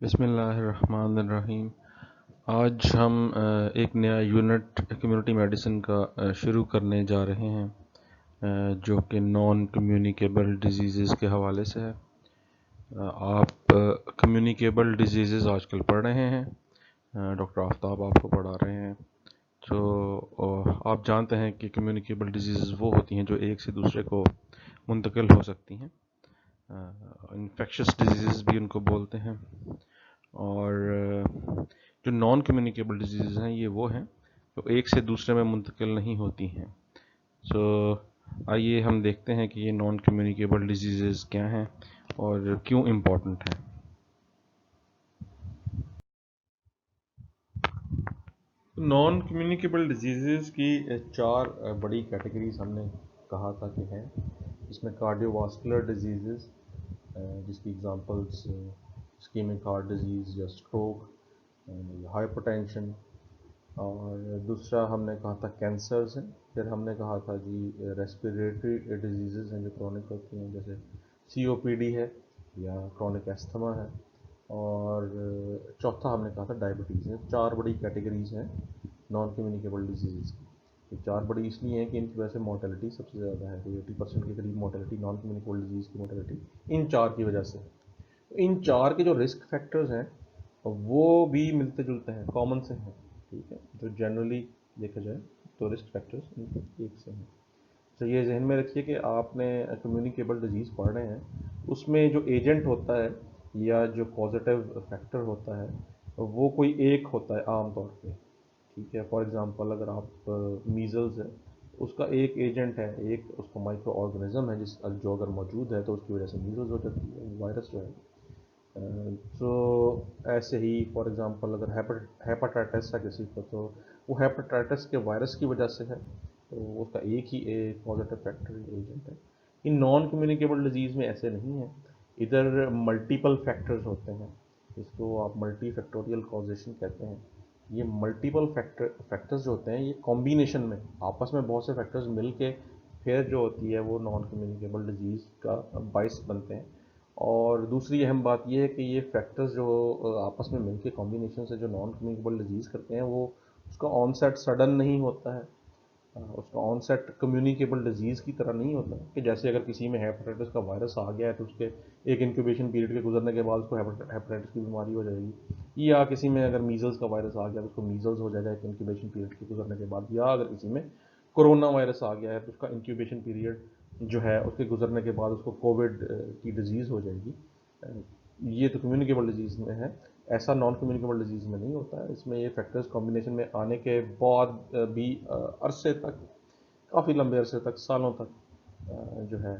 बिस्मिल्लाहिर्रहमानिर्रहीम। आज हम एक नया यूनिट कम्युनिटी मेडिसिन का शुरू करने जा रहे हैं, जो कि नॉन कम्युनिकेबल डिजीज़ के हवाले से है। आप कम्युनिकेबल डिजीज़ आजकल पढ़ रहे हैं, डॉक्टर आफ्ताब आपको पढ़ा रहे हैं। तो आप जानते हैं कि कम्युनिकेबल डिजीज़ वो होती हैं जो एक से दूसरे को मुंतकिल हो सकती हैं। इन्फेक्शस डिजीज़ भी उनको बोलते हैं। और जो नॉन कम्युनिकेबल डिजीज़ हैं ये वो हैं जो एक से दूसरे में मुंतकिल नहीं होती हैं। सो आइए हम देखते हैं कि ये नॉन कम्युनिकेबल डिजीज़ क्या हैं और क्यों इम्पॉर्टेंट हैं। नॉन कम्युनिकेबल डिजीज़ की चार बड़ी कैटेगरीज हमने कहा था कि हैं। इसमें कार्डियोवास्कुलर डिजीज़, जिसकी एग्जांपल्स इस्केमिक हार्ट डिजीज़ या स्ट्रोक, हाइपरटेंशन, और दूसरा हमने कहा था कैंसर्स हैं। फिर हमने कहा था जी रेस्पिरेटरी डिजीज़ हैं जो क्रॉनिक होती हैं, जैसे सीओपीडी है या क्रॉनिक एस्थमा है। और चौथा हमने कहा था डायबिटीज़ है। चार बड़ी कैटेगरीज हैं नॉन कम्युनिकेबल डिजीज़ की। ये चार बड़ी इसलिए हैं कि इनकी वजह से मोर्टेलिटी सबसे ज़्यादा है, 80% के करीब मोर्टेलिटी नॉन कम्युनिकेबल डिजीज़ की मोर्टेलिटी इन चार की वजह से है। तो इन चार के जो रिस्क फैक्टर्स हैं वो भी मिलते जुलते हैं, कॉमन से हैं। ठीक है, जो जनरली देखा जाए तो रिस्क फैक्टर्स इनके एक से हैं। तो ये जहन में रखिए कि आपने कम्युनिकेबल डिजीज़ पढ़ रहे हैं, उसमें जो एजेंट होता है या जो पॉजिटिव फैक्टर होता है वो कोई एक होता है आम तौर पे। ठीक है, फॉर एग्जांपल अगर आप मीज़ल्स है, उसका एक एजेंट है, एक उसका माइक्रो ऑर्गेनिज्म है जिस जो अगर मौजूद है तो उसकी वजह से मीज़ल्स हो जाती है, वायरस जो है। तो ऐसे ही फॉर एग्जांपल अगर हेपेटाइटिस है किसी को, तो वो हेपेटाइटिस के वायरस की वजह से है, तो उसका एक ही एक पॉजिटिव फैक्टर एजेंट है। इन नॉन कम्युनिकेबल डिजीज़ में ऐसे नहीं है, इधर मल्टीपल फैक्टर्स होते हैं, इसको आप मल्टी फैक्टोरियल कॉजेशन कहते हैं। ये मल्टीपल फैक्टर्स जो होते हैं ये कॉम्बिनेशन में आपस में बहुत से फैक्टर्स मिल के फिर जो होती है वो नॉन कम्युनिकेबल डिजीज़ का बाइस बनते हैं। और दूसरी अहम बात यह है कि ये फैक्टर्स जो आपस में मिलके कॉम्बिनेशन से जो नॉन कम्युनिकेबल डिजीज़ करते हैं वो उसका ऑनसेट सडन नहीं होता है। उसका ऑनसेट कम्युनिकेबल डिजीज़ की तरह नहीं होता कि जैसे अगर किसी में हेपेटाइटिस का वायरस आ गया है तो उसके एक इंक्यूबेशन पीरियड के गुजरने के बाद उसको हेपेटाइटिस की बीमारी हो जाएगी, या किसी में अगर मीज़ल्स का वायरस आ गया तो उसको मीज़ल्स हो जाएगा एक इंक्यूबेशन पीरियड के गुजरने के बाद, या अगर किसी में कोरोना वायरस आ गया है तो उसका इंक्यूबेशन पीरियड जो है उसके गुजरने के बाद उसको कोविड की डिजीज़ हो जाएगी। ये तो कम्युनिकेबल डिजीज़ में है, ऐसा नॉन कम्युनिकेबल डिजीज़ में नहीं होता है। इसमें ये फैक्टर्स कॉम्बिनेशन में आने के बाद भी अरसे तक, काफ़ी लंबे अरसे तक, सालों तक जो है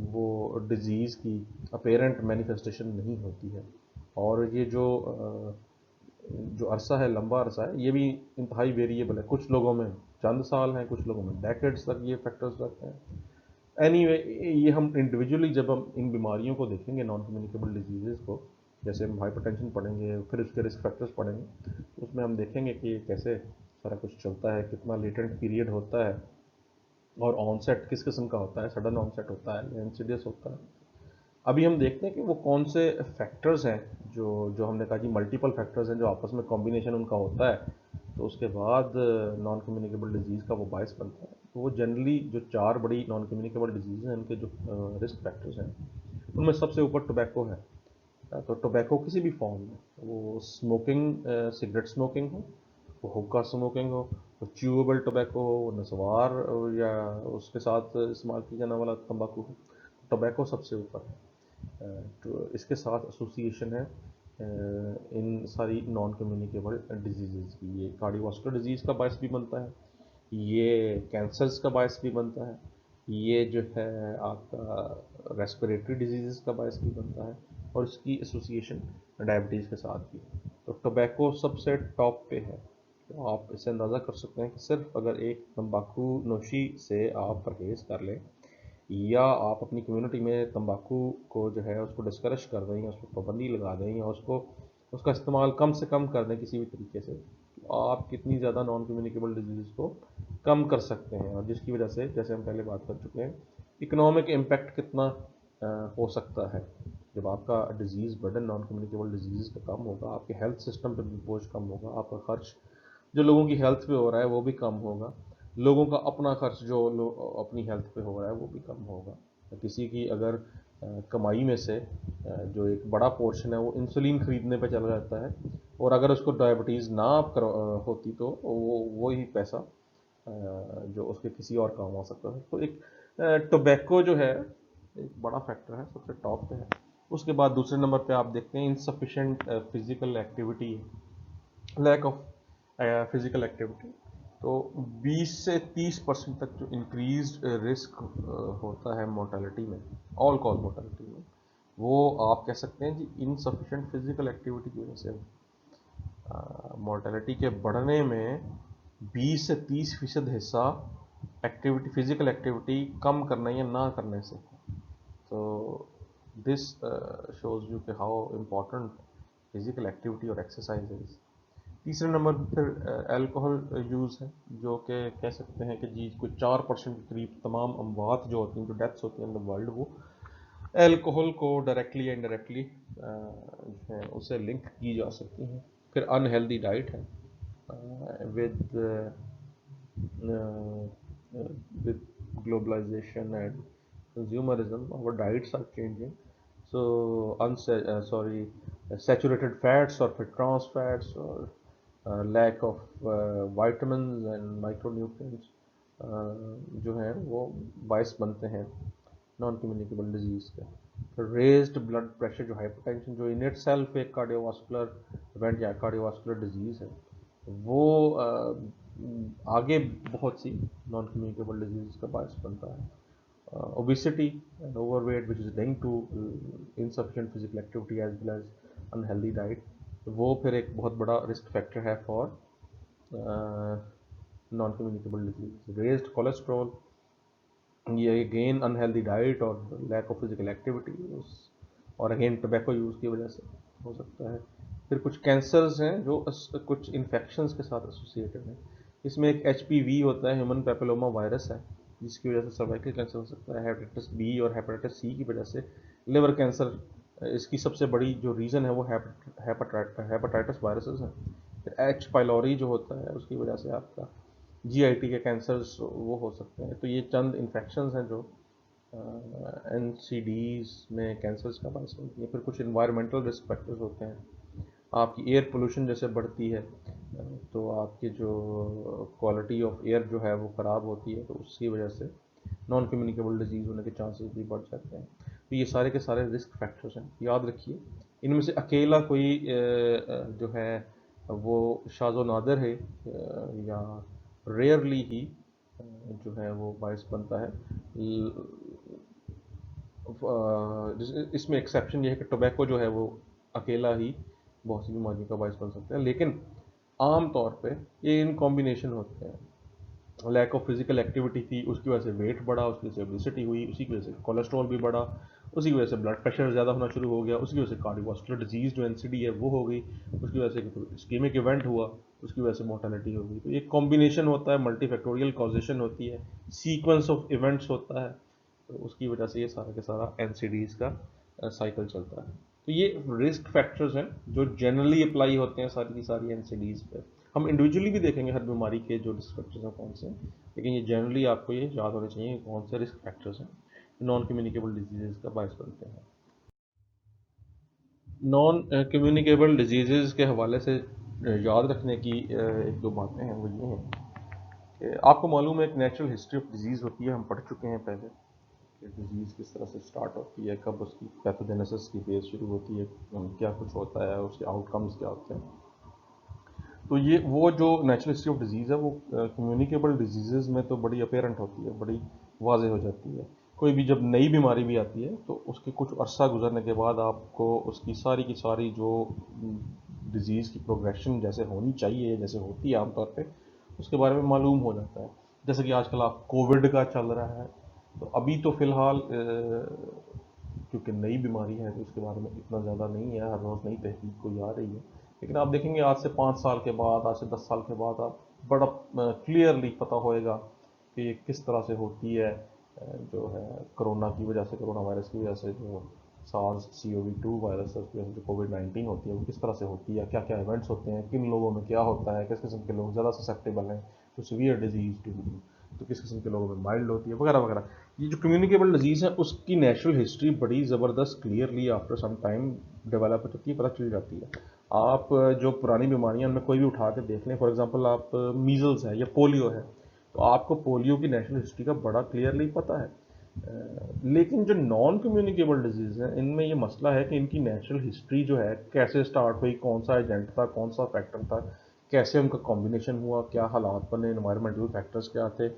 वो डिज़ीज़ की अपेरेंट मैनिफेस्टेशन नहीं होती है। और ये जो अरसा है, लंबा अरसा है, ये भी इंतहाई वेरिएबल है। कुछ लोगों में चंद साल हैं, कुछ लोगों में डेकेड्स तक ये फैक्टर्स रहते हैं। एनीवे ये हम इंडिविजुअली जब हम इन बीमारियों को देखेंगे नॉन कम्युनिकेबल डिजीज़ को, जैसे हम हाइपरटेंशन पढ़ेंगे फिर उसके रिस्क फैक्टर्स पढ़ेंगे, तो उसमें हम देखेंगे कि ये कैसे सारा कुछ चलता है, कितना लेटेंट पीरियड होता है और ऑनसेट किस किस्म का होता है, सडन ऑनसेट होता है या इंसिडियस होता है। अभी हम देखते हैं कि वो कौन से फैक्टर्स हैं जो जो हमने कहा कि मल्टीपल फैक्टर्स हैं जो आपस में कॉम्बिनेशन उनका होता है तो उसके बाद नॉन कम्युनिकेबल डिजीज़ का वो बायस बनता है। तो वो जनरली जो चार बड़ी नॉन कम्युनिकेबल डिजीज़ हैं उनके जो रिस्क फैक्टर्स हैं उनमें सबसे ऊपर टोबैको है। तो टोबैको किसी भी फॉर्म में, वो स्मोकिंग, सिगरेट स्मोकिंग हो, वो हुक्का स्मोकिंग हो, वो च्यूएबल टोबैको हो, वो नसवार या उसके साथ इस्तेमाल किया जाने वाला तंबाकू हो, टोबैको सबसे ऊपर है। तो इसके साथ एसोसिएशन है इन सारी नॉन कम्युनिकेबल डिजीज़ की। ये कार्डियोवास्कुलर डिजीज़ का बायस भी बनता है, ये कैंसर्स का बायस भी बनता है, ये जो है आपका रेस्पिरेटरी डिजीज़ का बायस भी बनता है, और इसकी एसोसिएशन डायबिटीज़ के साथ भी। तो टोबैको सबसे टॉप पे है। तो आप इससे अंदाज़ा कर सकते हैं कि सिर्फ अगर एक तंबाकू नोशी से आप परहेज़ कर लें या आप अपनी कम्युनिटी में तंबाकू को जो है उसको डिस्करेज कर दें या उस पर पाबंदी लगा दें या उसको उसका इस्तेमाल कम से कम कर दें किसी भी तरीके से, तो आप कितनी ज़्यादा नॉन कम्युनिकेबल डिजीज़ को कम कर सकते हैं, और जिसकी वजह से जैसे हम पहले बात कर चुके हैं इकोनॉमिक इम्पैक्ट कितना हो सकता है। जब आपका disease burden non communicable disease का कम होगा, आपके हेल्थ सिस्टम पे भी बोझ कम होगा, आपका खर्च जो लोगों की हेल्थ पे हो रहा है वो भी कम होगा, लोगों का अपना खर्च जो अपनी हेल्थ पे हो रहा है वो भी कम होगा। किसी की अगर कमाई में से जो एक बड़ा पोर्शन है वो इंसुलिन खरीदने पे चला जाता है, और अगर उसको डायबिटीज़ ना होती तो वो ही पैसा जो उसके किसी और काम आ सकता है। तो एक टोबैको जो है एक बड़ा फैक्टर है, सबसे टॉप पे है। उसके बाद दूसरे नंबर पे आप देखते हैं insufficient physical activity, lack of physical activity. तो 20 से 30% तक जो इंक्रीज रिस्क होता है मोर्टेलिटी में, ऑल कॉज मोर्टेलिटी में, वो आप कह सकते हैं जी इनसफिशेंट फिजिकल एक्टिविटी की वजह से मोर्टेलिटी के बढ़ने में 20 से 30% हिस्सा एक्टिविटी, फिजिकल एक्टिविटी कम करने या ना करने से। तो दिस शोज यू कि हाउ इम्पोर्टेंट फिजिकल एक्टिविटी और एक्सरसाइज इज। तीसरे नंबर पर फिर अल्कोहल यूज़ है, जो कि कह सकते हैं कि जी कोई 4% के करीब तमाम अमवात जो होती हैं, जो डेथ्स होती हैं इन द वर्ल्ड, वो अल्कोहल को डायरेक्टली या इनडायरेक्टली जो है उसे लिंक की जा सकती हैं। फिर अनहेल्दी डाइट है, with with globalization and consumerism, our diets are changing. So, saturated fats or fit trans fats or lack of vitamins and micronutrients जो हैं वो बायस बनते हैं नॉन कम्युनिकेबल डिजीज़ के। फिर रेज्ड ब्लड प्रेशर, जो हाइपरटेंशन, जो इन इट सेल्फ एक कार्डियोवास्कुलर इवेंट या कार्डियोवास्कुलर डिजीज़ है, वो आगे बहुत सी नॉन कम्युनिकेबल डिजीज़ का बायस बनता है। Obesity and overweight which is linked to insufficient physical activity as well as unhealthy diet, वो फिर एक बहुत बड़ा रिस्क फैक्टर है for non communicable disease. Raised cholesterol, ये अगेन अनहेल्दी डाइट और लैक ऑफ फिजिकल एक्टिविटी, और अगेन टोबैको यूज़ की वजह से हो सकता है। फिर कुछ कैंसर्स हैं जो कुछ इन्फेक्शंस के साथ एसोसिएटेड हैं। इसमें एक HPV होता है, ह्यूमन पैपिलोमा वायरस है, जिसकी वजह से सर्वाइकल कैंसर हो सकता है। हेपेटाइटिस बी और हेपेटाइटिस सी की वजह से लिवर कैंसर, इसकी सबसे बड़ी जो रीज़न है वो हेपेटाइटिस वायरसेस हैं। फिर H पाइलोरी जो होता है, उसकी वजह से आपका GIT के कैंसर्स वो हो सकते हैं। तो ये चंद इन्फेक्शंस हैं जो NCDs में कैंसर्स का बायस बनती है। फिर कुछ इन्वायरमेंटल रिस्क फैक्टर्स होते हैं, आपकी एयर पोल्यूशन जैसे बढ़ती है तो आपकी जो क्वालिटी ऑफ एयर जो है वो ख़राब होती है, तो उसकी वजह से नॉन कम्युनिकेबल डिजीज़ होने के चांसेस भी बढ़ जाते हैं। तो ये सारे के सारे रिस्क फैक्टर्स हैं, याद रखिए। इनमें से अकेला कोई जो है वो शाज़ो नादिर है या रेयरली ही जो है वो बायस बनता है। इसमें एक्सेप्शन ये है कि टोबैको जो है वो अकेला ही बहुत सी बीमारियों का बायस बन सकता है, लेकिन आम तौर पे ये इन कॉम्बिनेशन होते हैं। लैक ऑफ फिजिकल एक्टिविटी थी, उसकी वजह से वेट बढ़ा, उसकी वजह से ओबेसिटी हुई, उसी की वजह से कोलेस्ट्रॉल भी बढ़ा, उसी की वजह से ब्लड प्रेशर ज़्यादा होना शुरू हो गया, उसकी वजह से कार्डियोवास्कुलर डिजीज़ जो NCD है वो हो गई, उसकी वजह से इस्केमिक इवेंट हुआ, उसकी वजह से मोर्टेलिटी हो गई। तो एक कॉम्बिनेशन होता है, मल्टीफैक्टोरियल कॉजेशन होती है, सीक्वेंस ऑफ इवेंट्स होता है, तो उसकी वजह से ये सारा के सारा NCDs का साइकिल चलता है। तो ये रिस्क फैक्टर्स हैं जो जनरली अप्लाई होते हैं सारी की सारी NCDs पे। हम इंडिविजुअली भी देखेंगे हर बीमारी के जो रिस्क फैक्टर्स हैं कौन से, लेकिन ये जनरली आपको ये याद होने चाहिए कौन से रिस्क फैक्टर्स हैं नॉन कम्युनिकेबल डिजीज़ का बायस बनते हैं। नॉन कम्युनिकेबल डिजीज़ के हवाले से याद रखने की एक दो बातें हैं, वो ये हैं कि आपको मालूम है एक नेचुरल हिस्ट्री ऑफ डिजीज़ होती है, हम पढ़ चुके हैं पहले कि डिजीज़ किस तरह से स्टार्ट होती है, कब उसकी पैथोजेनेसिस की फेज शुरू होती है, क्या कुछ होता है, उसके आउटकम्स क्या होते हैं। तो ये वो जो नेचुरल हिस्ट्री ऑफ डिजीज़ है वो कम्युनिकेबल डिजीज़ में तो बड़ी अपेरेंट होती है, बड़ी वाज़ेह हो जाती है। कोई भी जब नई बीमारी भी आती है तो उसके कुछ अरसा गुजरने के बाद आपको उसकी सारी की सारी जो डिज़ीज़ की प्रोग्रेशन जैसे होनी चाहिए, जैसे होती है आमतौर पे, उसके बारे में मालूम हो जाता है। जैसे कि आजकल आप कोविड का चल रहा है, तो अभी तो फ़िलहाल क्योंकि नई बीमारी है तो इसके बारे में इतना ज़्यादा नहीं है, हर रोज़ नई तहकीक कोई आ रही है, लेकिन आप देखेंगे आज से 5 साल के बाद, आज से 10 साल के बाद आप बड़ा क्लियरली पता होएगा कि ये किस तरह से होती है, जो है कोरोना की वजह से, कोरोना वायरस की वजह से जो सार्स CoV-2 वायरस है, उसकी वजह से जो कोविड-19 होती है वो किस तरह से होती है, क्या क्या इवेंट्स होते हैं, किन लोगों में क्या होता है, किस किस्म के लोग ज़्यादा ससेप्टेबल हैं तो सीवियर डिजीज़ टू, तो किस किस्म के लोगों में माइल्ड होती है, वगैरह वगैरह। ये जो कम्युनिकेबल डिजीज़ है उसकी नेचुरल हिस्ट्री बड़ी ज़बरदस्त clearly after some time develop हो जाती है, पता चल जाती है। आप जो पुरानी बीमारियां उनमें कोई भी उठा के देख लें, फॉर एग्जांपल आप मीजल्स है या पोलियो है, तो आपको पोलियो की नेचुरल हिस्ट्री का बड़ा क्लियरली पता है। लेकिन जो नॉन कम्युनिकेबल डिजीज़ हैं इनमें ये मसला है कि इनकी नेचुरल हिस्ट्री जो है कैसे स्टार्ट हुई, कौन सा एजेंट था, कौन सा फैक्टर था, कैसे उनका कॉम्बिनेशन हुआ, क्या हालात बने, इन्वायरमेंटल फैक्टर्स क्या थे,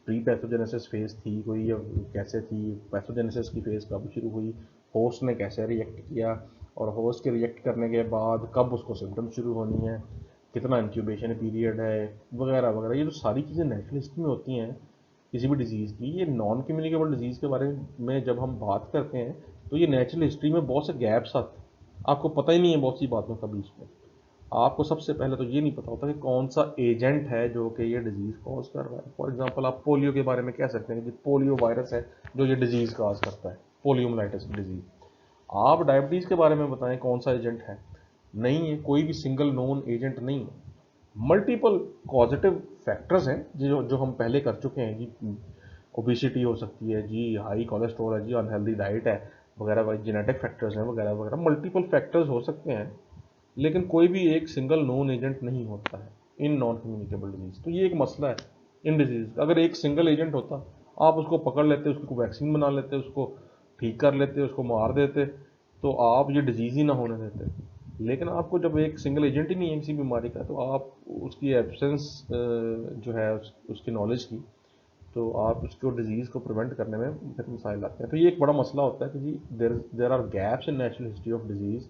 प्री पैथोजेनेसिस फेज थी कोई या कैसे थी, पैथोजेनेसिस की फेज कब शुरू हुई, होस्ट ने कैसे रिएक्ट किया, और होस्ट के रिएक्ट करने के बाद कब उसको सिम्टम शुरू होनी है, कितना इंक्यूबेशन पीरियड है, वगैरह वगैरह। ये जो सारी चीज़ें नेचुरल हिस्ट्री में होती हैं किसी भी डिज़ीज़ की, ये नॉन कम्युनिकेबल डिजीज़ के बारे में जब हम बात करते हैं तो ये नेचुरल हिस्ट्री में बहुत से गैप्स आते हैं, आपको पता ही नहीं है बहुत सी बातों का बीच में। आपको सबसे पहले तो ये नहीं पता होता कि कौन सा एजेंट है जो कि ये डिजीज़ कॉज कर रहा है। फॉर एग्जांपल आप पोलियो के बारे में कह सकते हैं कि पोलियो वायरस है जो ये डिजीज़ कॉज करता है, पोलियोमाइलाइटिस डिजीज़। आप डायबिटीज़ के बारे में बताएं कौन सा एजेंट है, नहीं है, कोई भी सिंगल नोन एजेंट नहीं है। मल्टीपल पॉजिटिव फैक्टर्स हैं जो जो हम पहले कर चुके हैं जी। ओबिसिटी हो सकती है जी, हाई कोलेस्ट्रॉल है जी, अनहेल्दी डाइट है वगैरह वगैरह, जेनेटिक फैक्टर्स हैं वगैरह वगैरह, मल्टीपल फैक्टर्स हो सकते हैं, लेकिन कोई भी एक सिंगल नोन एजेंट नहीं होता है इन नॉन कम्युनिकेबल डिजीज। तो ये एक मसला है इन डिजीज। अगर एक सिंगल एजेंट होता, आप उसको पकड़ लेते, उसको वैक्सीन बना लेते, उसको ठीक कर लेते, उसको मार देते, तो आप ये डिजीज़ ही ना होने देते। लेकिन आपको जब एक सिंगल एजेंट ही नहीं है किसी बीमारी का, तो आप उसकी एब्सेंस जो है उसकी नॉलेज की, तो आप उसको डिजीज़ को प्रिवेंट करने में फिर मसाइल आते हैं। तो ये एक बड़ा मसला होता है कि जी there are gaps in natural history of disease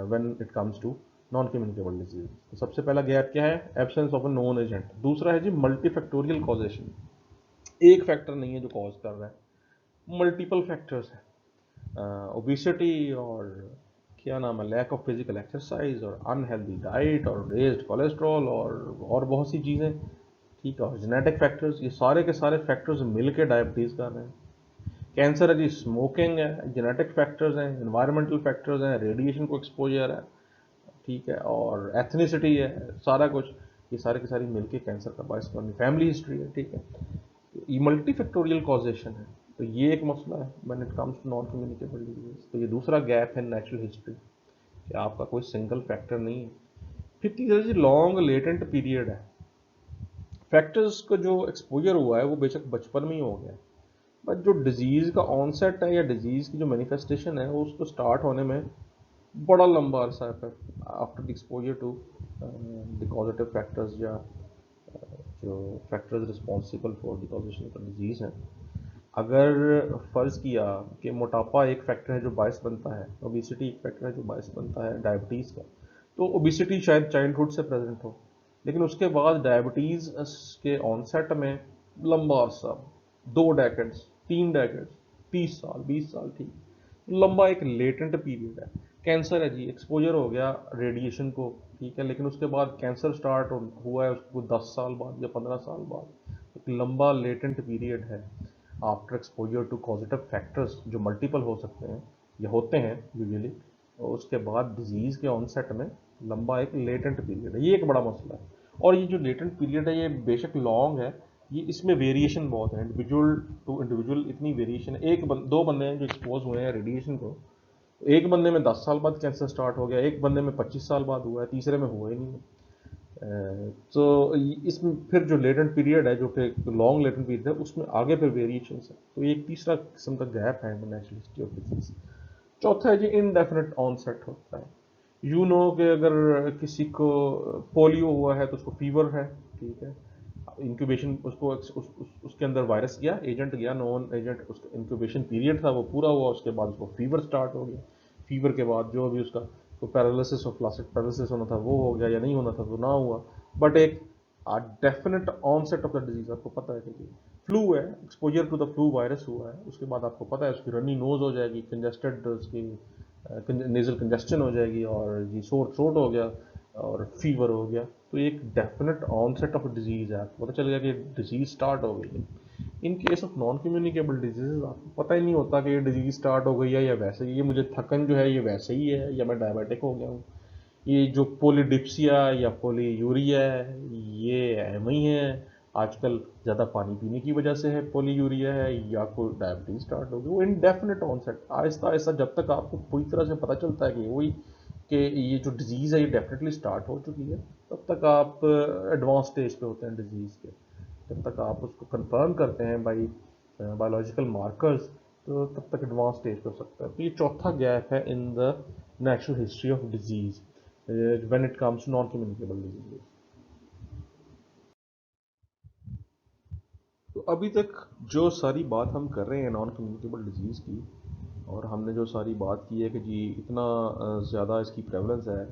when it comes to non communicable disease. तो सबसे पहला गैप क्या है? Absence of a known agent. दूसरा है जी मल्टीफैक्टोरियल कॉजेशन। एक फैक्टर नहीं है जो कॉज कर रहा है, मल्टीपल फैक्टर्स है। ओबिसिटी और क्या नाम है, लैक ऑफ फिजिकल एक्सरसाइज और अनहेल्दी डाइट और रेज्ड कोलेस्ट्रॉल और बहुत सी चीज़ें, ठीक है, और जेनेटिक फैक्टर्स, ये सारे के सारे फैक्टर्स मिलके डायबिटीज़ कर रहे हैं। कैंसर है जी, स्मोकिंग है, जेनेटिक फैक्टर्स हैं, इन्वायरमेंटल फैक्टर्स हैं, रेडिएशन को एक्सपोजर है, ठीक है, और एथनिसिटी है, सारा कुछ, ये सारे की सारी मिलके कैंसर का बायस बनी, फैमिली हिस्ट्री है, ठीक है। तो ये मल्टी फैक्टोरियल कॉजेशन है। तो ये एक मसला है when it comes to non communicable disease. तो ये दूसरा गैप है नेचुरल हिस्ट्री कि आपका कोई सिंगल फैक्टर नहीं है। फिर तीसरा जी लॉन्ग लेटेंट पीरियड है। फैक्टर्स का जो एक्सपोजर हुआ है वो बेशक बचपन में ही हो गया, बट जो डिजीज़ का ऑनसेट है या डिजीज़ की जो मैनिफेस्टेशन है वो उसको स्टार्ट होने में बड़ा लंबा अरसा है after the exposure to the causative factors या जो factors responsible for the causation of disease हैं। अगर फ़र्ज़ किया कि मोटापा एक फैक्टर है जो बायस बनता है, ओबिसिटी एक फैक्टर है जो बायस बनता है डायबिटीज़ का, तो ओबिसिटी शायद चाइल्डहुड से प्रेजेंट हो, लेकिन उसके बाद डायबिटीज़ के ऑनसेट में लंबा अरसा, 2 डेकेड्स, 3 डेकेड्स, 30 साल, 20 साल, ठीक, लंबा एक लेटेंट पीरियड है। कैंसर है जी, एक्सपोजर हो गया रेडिएशन को, ठीक है, लेकिन उसके बाद कैंसर स्टार्ट हुआ है उसको 10 साल बाद या 15 साल बाद, एक लंबा लेटेंट पीरियड है after exposure to positive factors जो मल्टीपल हो सकते हैं या होते हैं यूजुअली, और उसके बाद डिजीज़ के ऑनसेट में लंबा एक लेटेंट पीरियड है। ये एक बड़ा मसला है। और ये जो लेटेंट पीरियड है ये बेशक लॉन्ग है, ये इसमें वेरिएशन बहुत है, इंडिविजुअल टू इंडिविजुअल इतनी वेरिएशन है। दो बंदे हैं जो एक्सपोज हुए हैं रेडिएशन को, एक बंदे में 10 साल बाद कैंसर स्टार्ट हो गया, एक बंदे में 25 साल बाद हुआ है, तीसरे में हुआ ही नहीं है। तो इसमें फिर जो लेटेंट पीरियड है जो कि लॉन्ग लेटेंट पीरियड है उसमें आगे फिर वेरिएशन है। तो ये एक तीसरा किस्म का गैप है नेचुरल हिस्ट्री ऑफ डिजीज। चौथा है जी इनडेफिनेट ऑनसेट होता है। यू नो कि अगर किसी को पोलियो हुआ है तो उसको फीवर है, ठीक है, इंक्यूबेशन उसको उसके अंदर वायरस गया, एजेंट गया, नॉन एजेंट, उसका इंक्यूबेशन पीरियड था वो पूरा हुआ, उसके बाद उसको फीवर स्टार्ट हो गया, फीवर के बाद जो भी उसका तो पैरालिसिस और फ्लासिक पैरालिसिस होना था वो हो गया, या नहीं होना था तो ना हुआ, बट एक definite onset of the disease आपको पता है कि फ्लू है, exposure to the flu virus हुआ है, उसके बाद आपको पता है उसकी रनी नोज हो जाएगी, कंजेस्टेड उसकी नेजल कंजेस्शन हो जाएगी, और जी सोर थ्रोट हो गया, और फीवर हो गया। तो एक डेफिनेट ऑनसेट ऑफ डिजीज है, आपको पता चल गया कि डिजीज स्टार्ट हो गई है। In case of non communicable disease आपको पता ही नहीं होता कि ये डिजीज़ स्टार्ट हो गई है या वैसे ही, ये मुझे थकन जो है ये वैसे ही है या मैं डायबिटिक हो गया हूँ, ये जो पोलीडिप्सिया या पोलीयूरिया है ये एवं ही है, आजकल ज़्यादा पानी पीने की वजह से है पोलीयूरिया है, या कोई डायबिटीज स्टार्ट हो गई, वो इनडेफिनेट ऑनसेट, आहिस्ता आहिस्ता जब तक आपको पूरी तरह से पता चलता है कि वही कि ये जो डिजीज़ है ये डेफिनेटली स्टार्ट हो चुकी है, तब तक आप एडवांस स्टेज पे होते हैं डिजीज़ के। जब तक आप उसको कंफर्म करते हैं बाई बायोलॉजिकल मार्कर्स, तो तब तक एडवांस स्टेज पे हो सकता है। तो ये चौथा गैप है in the natural history of disease when it comes to non communicable disease. तो अभी तक जो सारी बात हम कर रहे हैं नॉन कम्युनिकेबल डिजीज़ की, और हमने जो सारी बात की है कि जी इतना ज़्यादा इसकी प्रेवलेंस है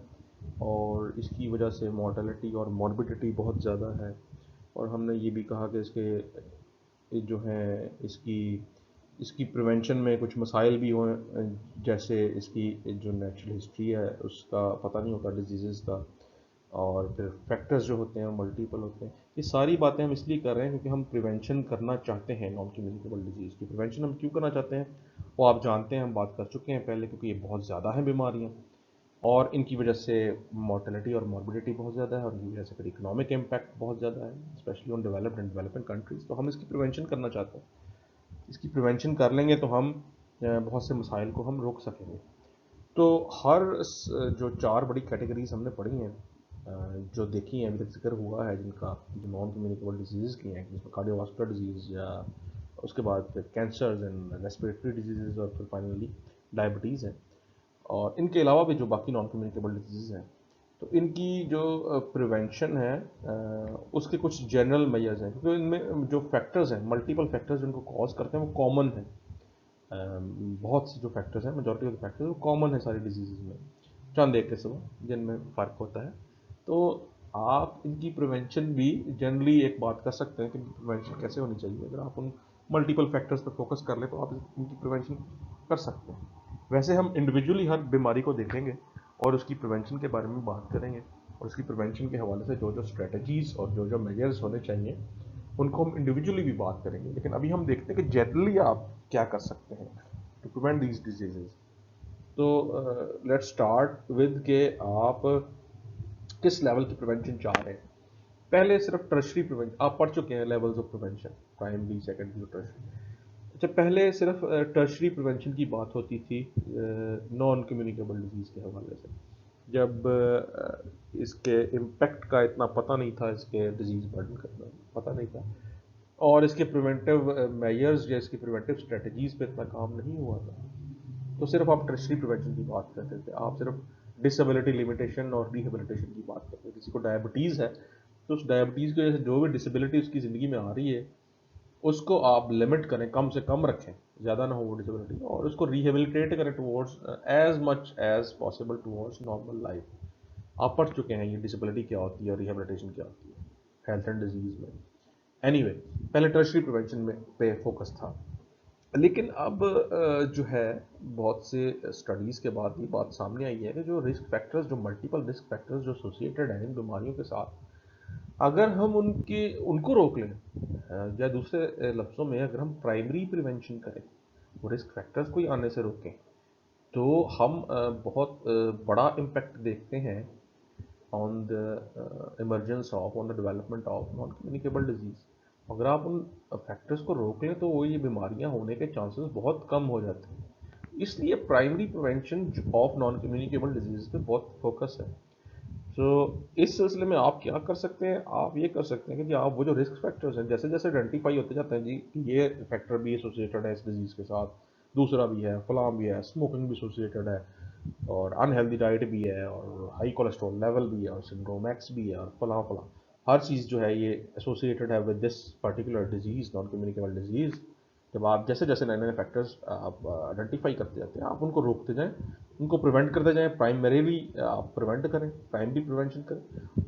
और इसकी वजह से मॉर्टेलिटी और मॉर्बिडिटी बहुत ज़्यादा है, और हमने ये भी कहा कि इसके जो हैं इसकी इसकी प्रिवेंशन में कुछ मसाइल भी हुए, जैसे इसकी जो नेचुरल हिस्ट्री है उसका पता नहीं होता डिजीज़ का, और फिर फैक्टर्स जो होते हैं मल्टीपल होते हैं। ये सारी बातें हम इसलिए कर रहे हैं क्योंकि हम प्रिवेंशन करना चाहते हैं नॉन कम्युनिकेबल डिजीज़ की। प्रिवेंशन हम क्यों करना चाहते हैं वो आप जानते हैं, हम बात कर चुके हैं पहले, क्योंकि ये बहुत ज़्यादा हैं बीमारियाँ, और इनकी वजह से मॉर्टेलिटी और मॉर्बिडिटी बहुत ज़्यादा है, और इनकी वजह से फिर इकोनॉमिक इम्पैक्ट बहुत ज़्यादा है, specially on developed and developing countries. तो हम इसकी प्रिवेंशन करना चाहते हैं। इसकी प्रिवेंशन कर लेंगे तो हम बहुत से मसाइल को हम रोक सकेंगे। तो हर जो चार बड़ी कैटेगरीज हमने पढ़ी हैं, जो देखी हैं, अभी तक जिक्र हुआ है जिनका, जो नॉन कम्युनिकेबल डिजीज़ की हैं, जिसमें कार्डियोवास्कुलर डिजीज़, या उसके बाद फिर कैंसर्स एंड रेस्पिरेटरी डिजीज़, और फिर फाइनली डायबिटीज़ है, और इनके अलावा भी जो बाकी नॉन कम्युनिकेबल डिजीज़ हैं, तो इनकी जो प्रिवेंशन है उसके कुछ जनरल मेजर्स हैं, क्योंकि इनमें जो फैक्टर्स हैं, मल्टीपल फैक्टर्स जिनको कॉज करते हैं वो कॉमन है। बहुत से जो फैक्टर्स हैं, मेजॉरिटी ऑफ फैक्टर्स वो कॉमन है सारी डिजीज़ में, चंद एक के सिवा जिनमें फ़र्क होता है। तो आप इनकी प्रिवेंशन भी जनरली एक बात कर सकते हैं कि इनकी प्रिवेंशन कैसे होनी चाहिए। अगर आप उन मल्टीपल फैक्टर्स पर फोकस कर लें तो आप इनकी प्रिवेंशन कर सकते हैं। वैसे हम इंडिविजुअली हर बीमारी को देखेंगे और उसकी प्रिवेंशन के बारे में बात करेंगे, और उसकी प्रिवेंशन के हवाले से जो जो स्ट्रेटजीज़ और जो जो मेजर्स होने चाहिए उनको हम इंडिविजुअली भी बात करेंगे। लेकिन अभी हम देखते हैं कि जनरली आप क्या कर सकते हैं टू प्रिवेंट दीज डिजीजेज। तो लेट्स स्टार्ट विद के आप किस लेवल की प्रिवेंशन चाह रहे हैं। पहले सिर्फ टर्शरी प्रिवेंशन आप पढ़ चुके हैं, levels of prevention, primary, secondary और टर्शरी। अच्छा, पहले सिर्फ टर्शरी प्रिवेंशन की बात होती थी नॉन कम्युनिकेबल डिजीज़ के हवाले से, जब इसके इम्पेक्ट का इतना पता नहीं था, इसके डिजीज़ बर्डन का इतना पता नहीं था, और इसके प्रिवेंटिव मेजर्स या इसकी प्रिवेंटिव स्ट्रेटजीज़ पे इतना काम नहीं हुआ था, तो सिर्फ आप टर्शरी प्रिवेंशन की बात करते थे। आप सिर्फ डिसेबिलिटी लिमिटेशन और रिहेबिलिटेशन की बात करते थे। किसी को डायबिटीज़ है तो उस डायबिटीज़ की वजह से जो भी डिसेबिलिटी उसकी ज़िंदगी में आ रही है उसको आप लिमिट करें, कम से कम रखें, ज़्यादा ना हो वो डिसेबिलिटी, और उसको रिहेबिलिटेट करें towards as much as possible towards normal life. आप पढ़ चुके हैं ये डिसेबिलिटी क्या होती है और रिहेबिलिटेशन क्या होती है हेल्थ एंड डिजीज़ में। एनीवे, पहले टर्शरी प्रिवेंशन में पे फोकस था, लेकिन अब जो है बहुत से स्टडीज़ के बाद ये बात सामने आई है कि जो रिस्क फैक्टर्स, जो मल्टीपल रिस्क फैक्टर्स जो एसोसिएटेड हैं इन बीमारियों के साथ, अगर हम उनको रोक लें, या दूसरे लफ्ज़ों में अगर हम प्राइमरी प्रिवेंशन करें, वो रिस्क फैक्टर्स को ही आने से रोकें, तो हम बहुत बड़ा इम्पैक्ट देखते हैं on the emergence of, on the development of non communicable disease. अगर आप उन फैक्टर्स को रोक लें तो वो ये बीमारियां होने के चांसेस बहुत कम हो जाते हैं। इसलिए primary prevention of non communicable disease पे बहुत फोकस है। तो इस सिलसिले में आप क्या कर सकते हैं, आप ये कर सकते हैं कि आप वो जो रिस्क फैक्टर्स हैं, जैसे जैसे आइडेंटिफाई होते जाते हैं जी कि ये फैक्टर भी एसोसिएटेड है इस डिजीज़ के साथ, दूसरा भी है, फलां भी है, स्मोकिंग भी एसोसिएटेड है, और अनहेल्दी डाइट भी है, और हाई कोलेस्ट्रॉल लेवल भी है, और सिंड्रोम एक्स भी है, और फलां फलां हर चीज़ जो है ये एसोसिएटेड है with this particular disease, non communicable disease. जब आप जैसे जैसे नए नए फैक्टर्स आप आइडेंटिफाई करते जाते हैं, आप उनको रोकते जाएं, उनको प्रिवेंट करते जाएं, प्राइमरीली आप प्रिवेंट करें, प्राइमरी प्रिवेंशन करें,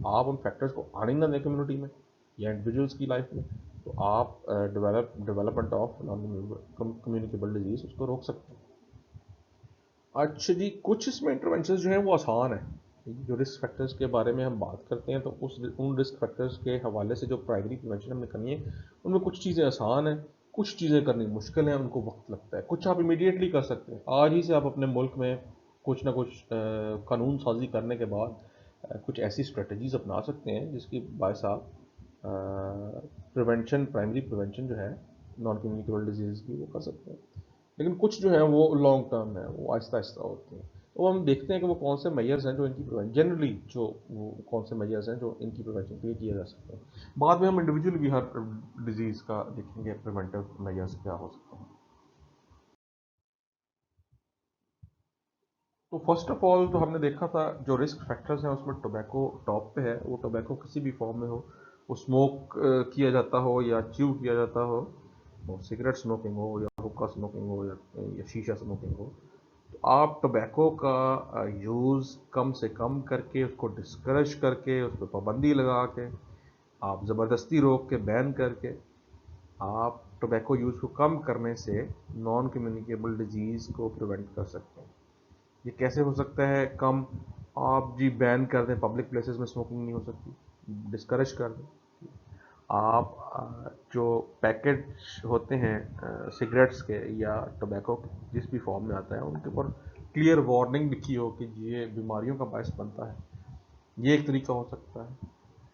आप उन फैक्टर्स को आने ना दें कम्युनिटी में या इंडिविजुअल्स की लाइफ में, तो आप development of non communicable disease उसको रोक सकते हैं। अच्छा जी, कुछ इसमें इंटरवेंशन जो हैं वो आसान है, जो रिस्क फैक्टर्स के बारे में हम बात करते हैं तो उन रिस्क फैक्टर्स के हवाले से जो प्राइमरी प्रिवेंशन हमने करनी है उनमें कुछ चीज़ें आसान हैं, कुछ चीज़ें करनी मुश्किल हैं, उनको वक्त लगता है। कुछ आप इमीडिएटली कर सकते हैं, आज ही से आप अपने मुल्क में कुछ ना कुछ कानून साजी करने के बाद कुछ ऐसी स्ट्रेटजीज अपना सकते हैं जिसकी बायस आप प्रिवेंशन, प्राइमरी प्रिवेंशन जो है नॉन कम्युनिकेबल डिजीज़ की, वो कर सकते हैं। लेकिन कुछ जो है वो लॉन्ग टर्म है, वो आहिस्ता आहिस्ता होते हैं। तो हम देखते हैं कि वो कौन से मेजर्स हैं जो इनकी प्रिवेंशन, जनरली जो वो कौन से मेजर्स हैं जो इनकी प्रिवेंशन के लिए किए जा सकते हैं। बाद में हम इंडिविजुअल भी हर डिजीज़ का देखेंगे प्रिवेंटिव मेजर्स क्या हो सकते हैं। तो फर्स्ट ऑफ ऑल तो हमने देखा था जो रिस्क फैक्टर्स हैं उसमें टोबैको टॉप पे है। वो टोबैको किसी भी फॉर्म में हो, वो स्मोक किया जाता हो या च्यू किया जाता हो, और सिगरेट स्मोकिंग हो या हुक्का स्मोकिंग हो या शीशा स्मोकिंग हो, तो आप टोबैको का यूज़ कम से कम करके, उसको डिस्करेज करके, उस पर पाबंदी लगा के, आप ज़बरदस्ती रोक के, बैन करके, आप टोबैको यूज़ को कम करने से नॉन कम्युनिकेबल डिजीज़ को प्रिवेंट कर सकते हैं। ये कैसे हो सकता है कम? आप जी बैन कर दें, पब्लिक प्लेसेस में स्मोकिंग नहीं हो सकती, डिस्करेज कर दें। आप जो पैकेट होते हैं सिगरेट्स के या टोबैको के, जिस भी फॉर्म में आता है, उनके ऊपर क्लियर वार्निंग लिखी हो कि ये बीमारियों का बायस बनता है, ये एक तरीका हो सकता है।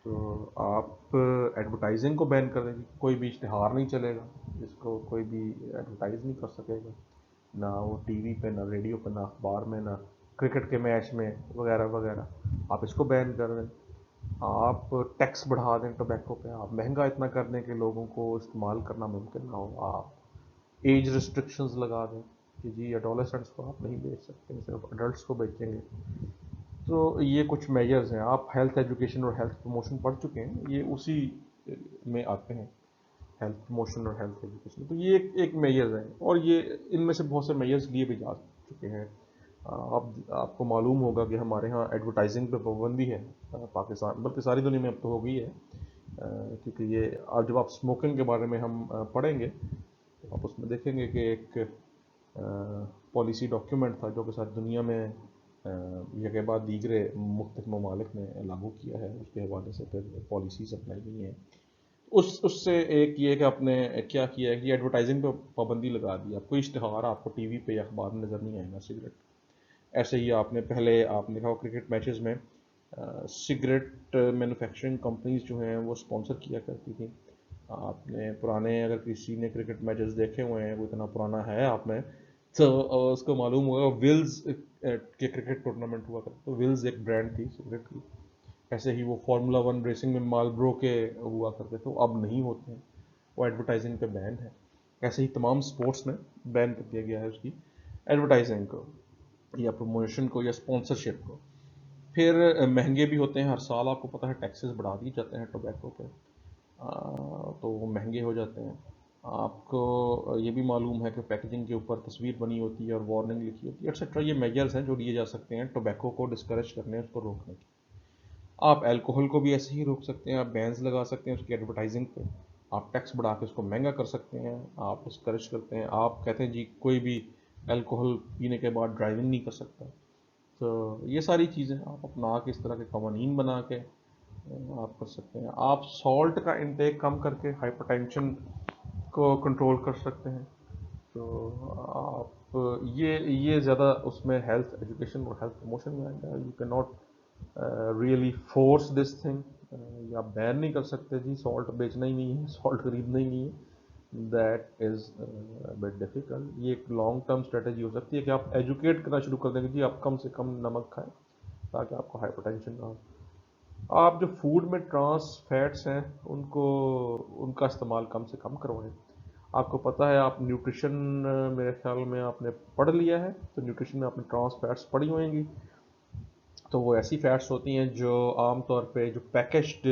तो आप एडवर्टाइजिंग को बैन कर देंगे, कोई भी इश्तिहार नहीं चलेगा जिसको कोई भी एडवर्टाइज नहीं कर सकेगा, ना वो टीवी पे, ना रेडियो पे, ना अखबार में, ना क्रिकेट के मैच में, वगैरह वगैरह। आप इसको बैन कर दें, आप टैक्स बढ़ा दें टोबैको पे, आप महंगा इतना कर दें कि लोगों को इस्तेमाल करना मुमकिन ना हो, आप एज रिस्ट्रिक्शंस लगा दें कि जी एडोलेसेंट्स को आप नहीं बेच सकते, सिर्फ अडल्ट को बेचेंगे। तो ये कुछ मेजर्स हैं। आप हेल्थ एजुकेशन और हेल्थ प्रमोशन पढ़ चुके हैं, ये उसी में आते हैं, हेल्थ प्रमोशन और हेल्थ एजुकेशन। तो ये एक मेजर्स हैं, और ये इनमें से बहुत से मेजर्स लिए भी जा चुके हैं। आपको मालूम होगा कि हमारे यहाँ एडवर्टाइजिंग पे पाबंदी है पाकिस्तान, बल्कि सारी दुनिया में अब तो हो गई है, क्योंकि ये अब जब आप स्मोकिंग के बारे में हम पढ़ेंगे तो आप उसमें देखेंगे कि एक पॉलिसी डॉक्यूमेंट था जो कि सारी दुनिया में यके बाद दीगरे मुख्तलिफ ममालिक ने लागू किया है, उसके हवाले से फिर पॉलिसीज़ अपनाई गई हैं। उससे एक ये कि आपने क्या किया है कि एडवर्टाइजिंग पे पाबंदी लगा दी। आपको इश्तिहार आपको टीवी पे या अखबार में नज़र नहीं आएगा सिगरेट। ऐसे ही आपने पहले आपने देखा हो क्रिकेट मैचेस में सिगरेट मैन्युफैक्चरिंग कंपनीज जो हैं वो स्पॉन्सर किया करती थी। आपने पुराने, अगर किसी ने क्रिकेट मैचेस देखे हुए हैं, वो इतना पुराना है आप में, तो उसको मालूम होगा विल्स के क्रिकेट टूर्नामेंट हुआ करते, तो विल्स एक ब्रांड थी सिगरेट की। ऐसे ही वो फार्मूला वन रेसिंग में मालब्रो के हुआ करते थे, तो अब नहीं होते हैं, वो एडवर्टाइजिंग पे बैन है। ऐसे ही तमाम स्पोर्ट्स में बैन कर दिया गया है उसकी एडवर्टाइजिंग को या प्रमोशन को या स्पॉन्सरशिप को। फिर महंगे भी होते हैं, हर साल आपको पता है टैक्सेस बढ़ा दिए जाते हैं टोबैको पे, तो वो महंगे हो जाते हैं। आपको ये भी मालूम है कि पैकेजिंग के ऊपर तस्वीर बनी होती है और वार्निंग लिखी होती है, एक्सेट्रा। ये मेजर्स हैं जो लिए जा सकते हैं टोबैको को डिस्करेज करने, उसको रोकने के। आप अल्कोहल को भी ऐसे ही रोक सकते हैं, आप बैन्स लगा सकते हैं उसकी एडवर्टाइजिंग पे, आप टैक्स बढ़ा के उसको महंगा कर सकते हैं, आप डिस्करेज करते हैं, आप कहते हैं जी कोई भी अल्कोहल पीने के बाद ड्राइविंग नहीं कर सकता। तो ये सारी चीज़ें आप अपना के, इस तरह के कवानीन बना के आप कर सकते हैं। आप सॉल्ट का इंटेक कम करके हाइपरटेंशन को कंट्रोल कर सकते हैं। तो आप ये ज़्यादा उसमें हेल्थ एजुकेशन और हेल्थ प्रमोशन में आएगा। You can not really force this thing, या बैन नहीं कर सकते जी सॉल्ट बेचना ही नहीं है, सॉल्ट खरीदना ही नहीं है। That is bit difficult. ये एक लॉन्ग टर्म स्ट्रेटजी हो सकती है कि आप एजुकेट करना शुरू कर देंगे जी आप कम से कम नमक खाएं ताकि आपको हाइपरटेंशन ना हो। आप जो फूड में ट्रांस फैट्स हैं उनको, उनका इस्तेमाल कम से कम करवाएं। आपको पता है, आप न्यूट्रिशन मेरे ख्याल में आपने पढ़ लिया है, तो न्यूट्रिशन में आपने ट्रांस फैट्स पढ़ी होंगी। तो वो ऐसी फैट्स होती हैं जो आमतौर पे जो पैकेज्ड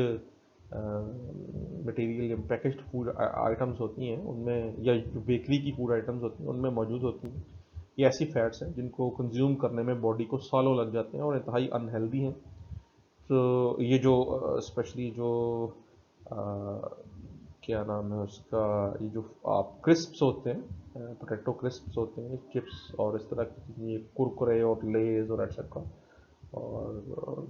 मटेरियल या पैकेज्ड फूड आइटम्स होती हैं उनमें, या जो बेकरी की फूड आइटम्स होती हैं उनमें मौजूद होती हैं। ये ऐसी फैट्स हैं जिनको कंज्यूम करने में बॉडी को सालों लग जाते हैं और इंतहाई अनहेल्दी हैं। तो ये जो स्पेशली जो अ, क्या नाम है उसका, ये जो आप क्रिस्प्स होते हैं, पोटैटो क्रिस्प्स होते हैं, चिप्स और इस तरह की चीज़ें, कुरकुरे और लेज और एक्सेट्रा, और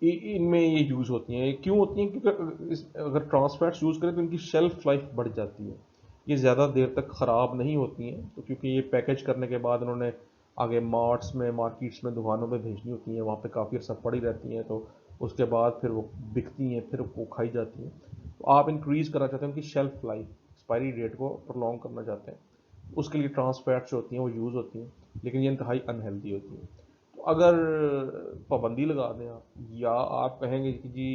इनमें ये यूज़ होती हैं। क्यों होती हैं? क्योंकि अगर ट्रांस फैट्स यूज़ करें तो इनकी शेल्फ लाइफ बढ़ जाती है, ये ज़्यादा देर तक ख़राब नहीं होती हैं। तो क्योंकि ये पैकेज करने के बाद उन्होंने आगे मार्केट्स में दुकानों में भेजनी होती हैं, वहाँ पे काफ़ी अर्सा पड़ी रहती हैं, तो उसके बाद फिर वो बिकती हैं, फिर वो खाई जाती हैं। तो आप इंक्रीज़ करना चाहते हैं उनकी शेल्फ लाइफ, एक्सपायरी डेट को प्रोलॉन्ग करना चाहते हैं, उसके लिए ट्रांस फैट्स जो होती हैं वो यूज़ होती हैं, लेकिन ये इंतहाई अनहेल्दी होती हैं। तो अगर पाबंदी लगा दें आप, या आप कहेंगे कि जी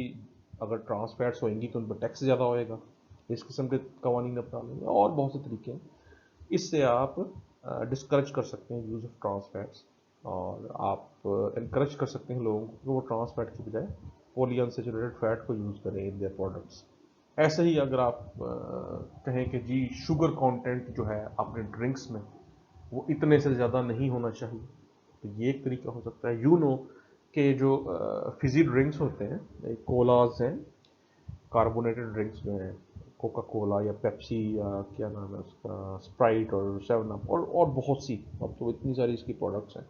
अगर ट्रांस फैट्स होंगी तो उन पर टैक्स ज़्यादा होएगा, इस किस्म के कवानीन अपना लेंगे, और बहुत से तरीके हैं। इससे आप डिस्करेज कर सकते हैं यूज़ ऑफ ट्रांस फैट्स, और आप इनकरेज कर सकते हैं लोगों को कि वो ट्रांस फैट की बजाय पॉली अनसेचुरेटेड फैट को यूज़ करें इन देयर प्रोडक्ट्स। ऐसे ही अगर आप कहें कि जी शुगर कंटेंट जो है अपने ड्रिंक्स में वो इतने से ज़्यादा नहीं होना चाहिए, तो ये एक तरीका हो सकता है। कि जो फिजी ड्रिंक्स होते हैं, कोलाज हैं, कार्बोनेटेड ड्रिंक्स जो हैं, कोका कोला या पेप्सी या क्या नाम है उसका, स्प्राइट और सेवन अप, और बहुत सी, अब तो इतनी सारी इसकी प्रोडक्ट्स हैं,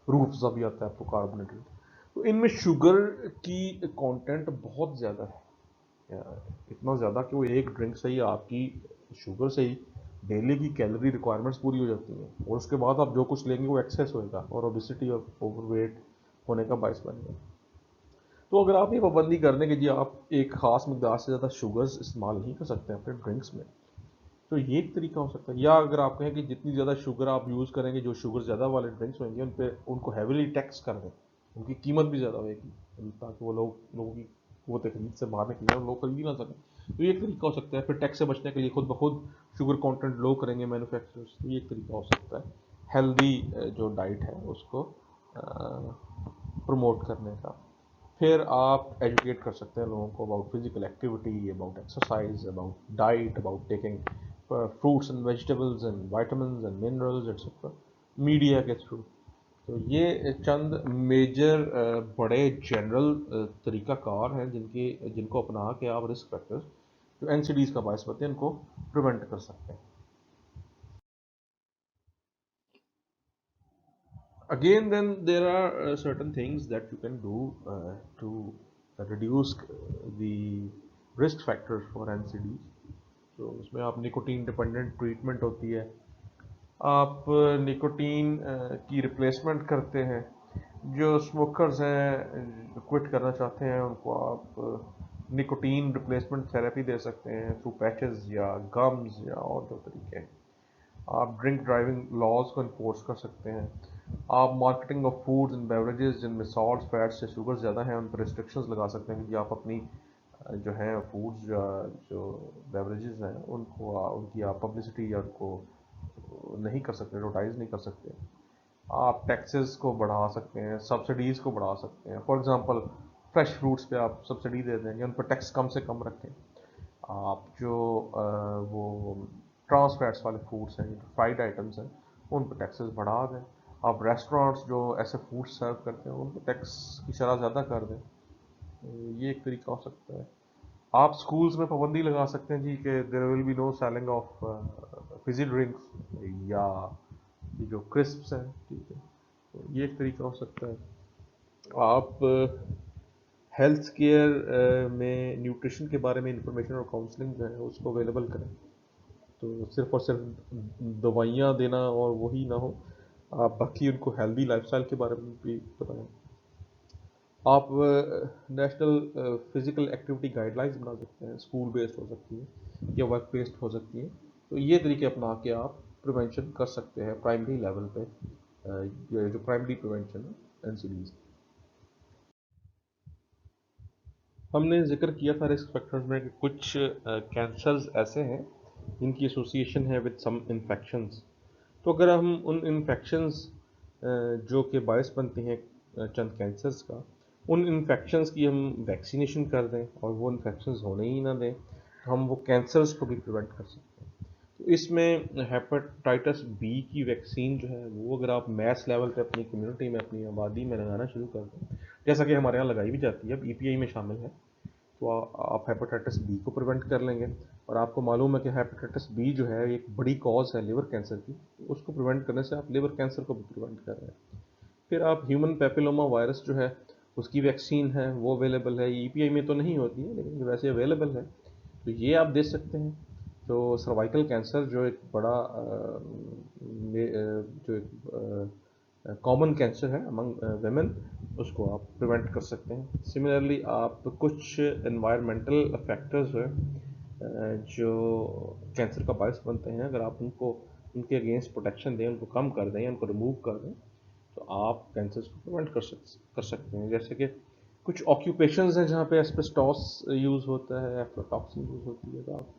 रूह अफ़ज़ा भी आता है आपको कार्बोनेटेड। तो इनमें शुगर की कंटेंट बहुत ज़्यादा है, इतना ज़्यादा कि वो एक ड्रिंक से ही आपकी शुगर से ही डेली की कैलोरी रिक्वायरमेंट्स पूरी हो जाती हैं, और उसके बाद आप जो कुछ लेंगे वो एक्सेस होएगा और ओबेसिटी और ओवरवेट होने का बायस बनेगा। तो अगर आप ये पाबंदी कर दें कि जी आप एक ख़ास मकदार से ज़्यादा शुगर्स इस्तेमाल नहीं कर सकते अपने ड्रिंक्स में, तो ये एक तरीका हो सकता है। या अगर आप कहें कि जितनी ज़्यादा शुगर आप यूज़ करेंगे, जो शुगर ज़्यादा वाले ड्रिंक्स होंगे उन पे उनको हैवीली टैक्स कर दें, उनकी कीमत भी ज़्यादा होगी, ताकि वो लोगों की क़ुव्वत ख़रीद से बाहर निकले और लोग खरीद ही ना सकें। तो ये एक तरीका हो सकता है। फिर टैक्स से बचने के लिए खुद ब खुद शुगर कंटेंट लो करेंगे मैन्युफैक्चरर्स, तो ये एक तरीका हो सकता है हेल्दी जो डाइट है उसको प्रमोट करने का। फिर आप एजुकेट कर सकते हैं लोगों को about physical activity, about exercise, about diet, about taking fruits and vegetables and vitamin and minerals etcetera, media के थ्रू। तो ये चंद मेजर बड़े जनरल तरीक़ाकार हैं जिनको अपना के आप रिस्क फैक्टर्स जो एनसीडीज़ का बायस बनते हैं इनको प्रिवेंट कर सकते हैं। Again, then there are certain things that you can do to reduce the risk factors for NCDs. तो उसमें आप निकोटीन डिपेंडेंट ट्रीटमेंट होती है, आप निकोटीन की रिप्लेसमेंट करते हैं। जो स्मोकर्स हैं जो क्विट करना चाहते हैं उनको आप निकोटीन रिप्लेसमेंट थेरेपी दे सकते हैं थ्रू पैचेस या गम्स या और जो तरीके हैं। आप ड्रिंक ड्राइविंग लॉज को इन्फोर्स कर सकते हैं। आप marketing of foods and beverages जिनमें सॉल्ट फैट्स या शुगर ज़्यादा हैं उन पर रिस्ट्रिक्शंस लगा सकते हैं कि आप अपनी जो है फूड्स जो बेवरेजेस हैं उनकी आप पब्लिसिटी या उनको नहीं कर सकते, एडवर्टाइज नहीं कर सकते। आप टैक्सेस को बढ़ा सकते हैं, सब्सिडीज़ को बढ़ा सकते हैं। फॉर एग्जांपल फ्रेश फ्रूट्स पे आप सब्सिडी दे दें या उन पर टैक्स कम से कम रखें। आप जो वो ट्रांस फैट्स वाले फूड्स हैं, फ्राइड आइटम्स हैं, उन पर टैक्सेस बढ़ा दें। आप रेस्टोरेंट्स जो ऐसे फूड सर्व करते हैं उन पर टैक्स की शरह ज़्यादा कर दें। ये एक तरीका हो सकता है। आप स्कूल्स में पाबंदी लगा सकते हैं जी कि there will be no selling of fizzy drinks या ये जो क्रिस्प्स हैं, ठीक है, तो ये एक तरीका हो सकता है। आप हेल्थ केयर में न्यूट्रिशन के बारे में इंफॉर्मेशन और काउंसलिंग जो है उसको अवेलेबल करें, तो सिर्फ और सिर्फ दवाइयाँ देना और वही ना हो, आप बाकी उनको हेल्दी लाइफस्टाइल के बारे में भी बताएं। आप नेशनल फिजिकल एक्टिविटी गाइडलाइंस बना सकते हैं, स्कूल बेस्ड हो सकती है या वर्क बेस्ड हो सकती है। तो ये तरीके अपना के आप प्रिवेंशन कर सकते हैं प्राइमरी लेवल पे, जो प्राइमरी प्रिवेंशन है एनसीडीज। हमने जिक्र किया था रिस्क फैक्टर्स में कि कुछ कैंसर्स ऐसे हैं जिनकी एसोसिएशन है विद सम इन्फेक्शंस। तो अगर हम उन इन्फेक्शंस जो कि बायस बनती हैं चंद कैंसर्स का, उन इन्फेक्शंस की हम वैक्सीनेशन कर दें और वो इन्फेक्शंस होने ही ना दें, तो हम वो कैंसर्स को भी प्रिवेंट कर सकते हैं। तो इसमें हेपेटाइटिस बी की वैक्सीन जो है वो अगर आप मैस लेवल पे अपनी कम्युनिटी में, अपनी आबादी में लगाना शुरू कर दें, जैसा कि हमारे यहाँ लगाई भी जाती है, अब ईपीआई में शामिल है, तो आप हेपेटाइटिस बी को प्रिवेंट कर लेंगे। और आपको मालूम है कि हेपेटाइटिस बी जो है एक बड़ी कॉज है लिवर कैंसर की, उसको प्रिवेंट करने से आप लिवर कैंसर को भी प्रिवेंट कर रहे हैं। फिर आप ह्यूमन पेपिलोमा वायरस जो है उसकी वैक्सीन है, वो अवेलेबल है, ईपीआई में तो नहीं होती है लेकिन वैसे अवेलेबल है, तो ये आप दे सकते हैं। तो सर्वाइकल कैंसर जो एक बड़ा जो एक कॉमन कैंसर है अमंग वेमेन, उसको आप प्रिवेंट कर सकते हैं। सिमिलरली आप कुछ एनवायरमेंटल फैक्टर्स हैं जो कैंसर का बायस बनते हैं, अगर आप उनको उनके अगेंस्ट प्रोटेक्शन दें, उनको कम कर दें, उनको रिमूव कर दें, तो आप कैंसर को प्रिवेंट कर सकते हैं। जैसे कि कुछ ऑक्यूपेशंस हैं जहाँ पे एस्बेस्टॉस यूज़ होता है, एफ्लोटॉक्सिन यूज़ होती है, तो आप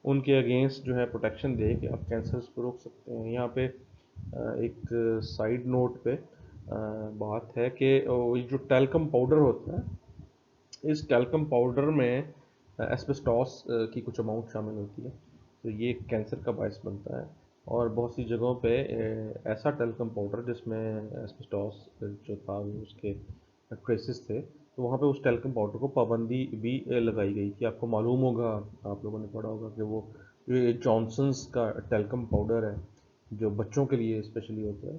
उनके अगेंस्ट जो है प्रोटेक्शन दे के आप कैंसर को रोक सकते हैं। यहाँ पे एक साइड नोट पे बात है कि ये जो टैल्कम पाउडर होता है, इस टैल्कम पाउडर में एस्बेस्टॉस की कुछ अमाउंट शामिल होती है, तो ये कैंसर का बायस बनता है। और बहुत सी जगहों पे ऐसा टैल्कम पाउडर जिसमें एस्बेस्टॉस जो था वो उसके ट्रेसेस थे, तो वहाँ पे उस टैल्कम पाउडर को पाबंदी भी लगाई गई थी। आपको मालूम होगा, आप लोगों ने पढ़ा होगा कि वो ये जॉनसन्स का टैल्कम पाउडर है जो बच्चों के लिए स्पेशली होता है।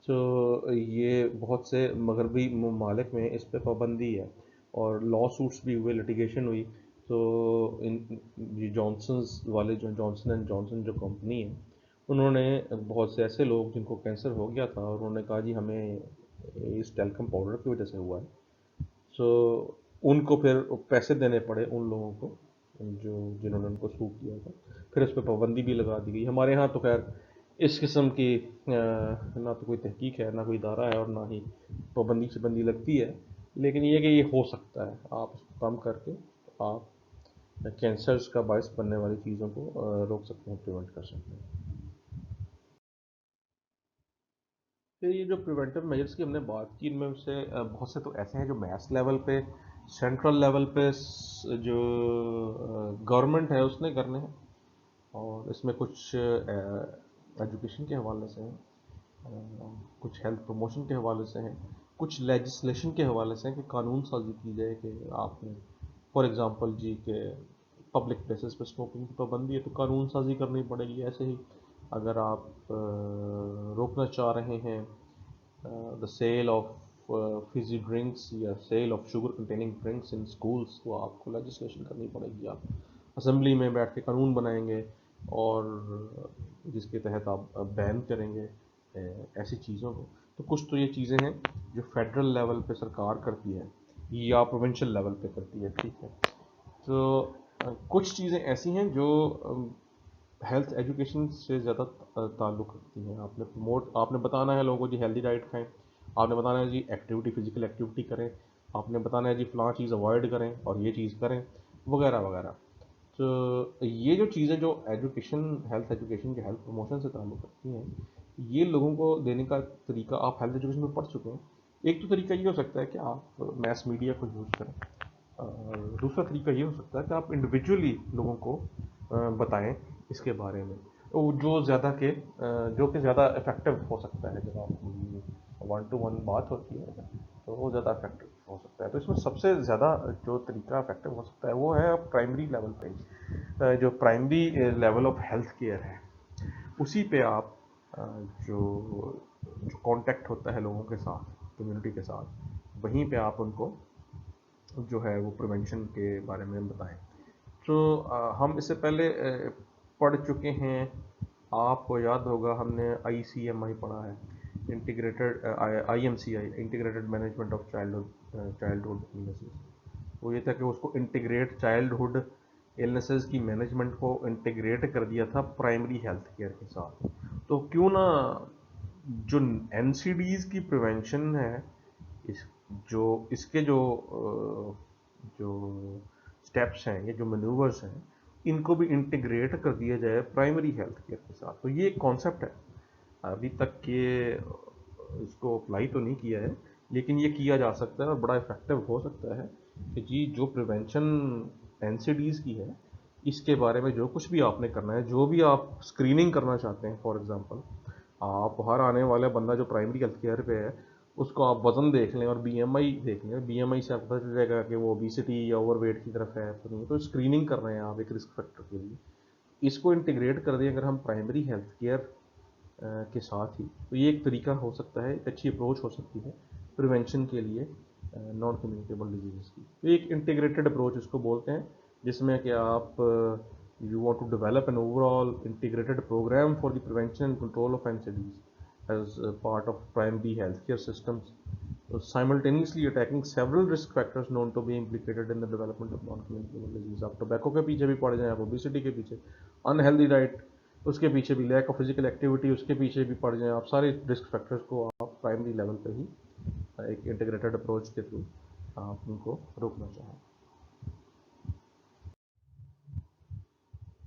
तो ये बहुत से मगरबी ममालिक में इस पर पाबंदी है और लॉ सूट्स भी हुए, लिटिगेशन हुई। तो इन ये जॉनसन्स वाले जो जॉनसन एंड जॉनसन जो कंपनी है, उन्होंने बहुत से ऐसे लोग जिनको कैंसर हो गया था और उन्होंने कहा जी हमें इस टैल्कम पाउडर की वजह से हुआ है, सो उनको फिर पैसे देने पड़े उन लोगों को जो जिन्होंने उनको सूट किया था। फिर उस पर पाबंदी भी लगा दी गई। हमारे यहाँ तो खैर इस किस्म की ना तो कोई तहकीक है, ना कोई इदारा है, और ना ही पाबंदी शबंदी लगती है, लेकिन ये कि ये हो सकता है, आप इसको कम करके आप कैंसर्स का बायस बनने वाली चीज़ों को रोक सकते हैं, प्रिवेंट कर सकते हैं। फिर ये जो प्रिवेंटिव मेजर्स की हमने बात की, इनमें से बहुत से तो ऐसे हैं जो मैस लेवल पे, सेंट्रल लेवल पे जो गवर्नमेंट है उसने करने हैं, और इसमें कुछ एजुकेशन के हवाले से हैं, कुछ हेल्थ प्रमोशन के हवाले से हैं, कुछ लेजिस्लेशन के हवाले से हैं कि कानून साजी की जाए कि आपने फॉर एग्ज़ाम्पल जी के पब्लिक प्लेसेस पे स्मोकिंग की पाबंदी है तो कानून साजी करनी पड़ेगी। ऐसे ही अगर आप रोकना चाह रहे हैं the sale of fizzy drinks या sale of sugar containing drinks in schools, तो आपको लेजिस्लेशन करनी पड़ेगी। आप असेंबली में बैठ के कानून बनाएंगे और जिसके तहत आप बैन करेंगे ऐसी चीज़ों को। तो कुछ तो ये चीज़ें हैं जो फेडरल लेवल पे सरकार करती है या प्रोविंशियल लेवल पे करती है, ठीक है। तो कुछ चीज़ें ऐसी हैं जो हेल्थ एजुकेशन से ज़्यादा ताल्लुक़ रखती हैं। आपने बताना है लोगों को जी हेल्दी डाइट खाएं, आपने बताना है जी एक्टिविटी, फिजिकल एक्टिविटी करें, आपने बताना है जी फ़लाँ चीज़ अवॉइड करें और ये चीज़ करें, वगैरह वगैरह। तो ये जो चीज़ें जो एजुकेशन, हेल्थ एजुकेशन के हेल्थ प्रमोशन से ताल्लुक़ रखती हैं, ये लोगों को देने का तरीका, आप हेल्थ एजुकेशन में पढ़ चुके हैं। एक तो तरीका ये हो सकता है कि आप मैस मीडिया को यूज़ करें, और दूसरा तरीका ये हो सकता है कि आप इंडिविजुअली लोगों को बताएं इसके बारे में, तो जो ज़्यादा के जो कि ज़्यादा इफ़ेक्टिव हो सकता है। जब आप वन टू वन बात होती है तो वो ज़्यादा इफेक्टिव हो सकता है। तो इसमें सबसे ज़्यादा जो तरीका इफेक्टिव हो सकता है वो है प्राइमरी लेवल पे जो primary level of health care है, उसी पे आप जो जो कांटेक्ट होता है लोगों के साथ, कम्युनिटी के साथ, वहीं पे आप उनको जो है वो प्रिवेंशन के बारे में बताएं। तो हम इससे पहले पढ़ चुके हैं, आपको याद होगा हमने ICMI पढ़ा है, integrated IMCI, integrated management of childhood illnesses. वो ये था कि उसको इंटीग्रेट चाइल्डहुड इलनेसेस की मैनेजमेंट को इंटीग्रेट कर दिया था प्राइमरी हेल्थ केयर के साथ। तो क्यों ना जो NCDs की प्रिवेंशन है, इस जो इसके जो स्टेप्स हैं, ये जो मैन्यूवर्स हैं, इनको भी इंटीग्रेट कर दिया जाए प्राइमरी हेल्थ केयर के साथ। तो ये एक कॉन्सेप्ट है, अभी तक ये इसको अप्लाई तो नहीं किया है, लेकिन ये किया जा सकता है और बड़ा इफेक्टिव हो सकता है कि जी जो प्रिवेंशन NCDs की है, इसके बारे में जो कुछ भी आपने करना है, जो भी आप स्क्रीनिंग करना चाहते हैं, फॉर एग्जांपल आप बाहर आने वाला बंदा जो प्राइमरी हेल्थ केयर पे है, उसको आप वज़न देख लें और BMI देख लें, BMI से आपको पता चल जाएगा कि वो ओबेसिटी या ओवरवेट की तरफ है तो नहीं। तो स्क्रीनिंग कर रहे हैं आप एक रिस्क फैक्टर के लिए, इसको इंटीग्रेट कर दें अगर हम प्राइमरी हेल्थ केयर के साथ ही, तो ये एक तरीका हो सकता है, एक अच्छी अप्रोच हो सकती है प्रिवेंशन के लिए नॉन कम्युनिकेबल डिजीज़ की। तो एक इंटीग्रेटेड अप्रोच इसको बोलते हैं, जिसमें कि आप you want to develop an overall integrated programme for the prevention and control of NCDs as part of primary health care systems, simultaneously attacking several risk factors known to be implicated in the development of non-communicable disease। आप tobacco के पीछे भी पड़ जाएं, आप obesity के पीछे, unhealthy diet उसके पीछे भी, लैक ऑफ फिजिकल एक्टिविटी उसके पीछे भी पड़ जाएं, आप सारे रिस्क फैक्टर्स को आप प्राइमरी लेवल पे ही एक इंटीग्रेटेड अप्रोच के थ्रू आप उनको रोकना चाहें।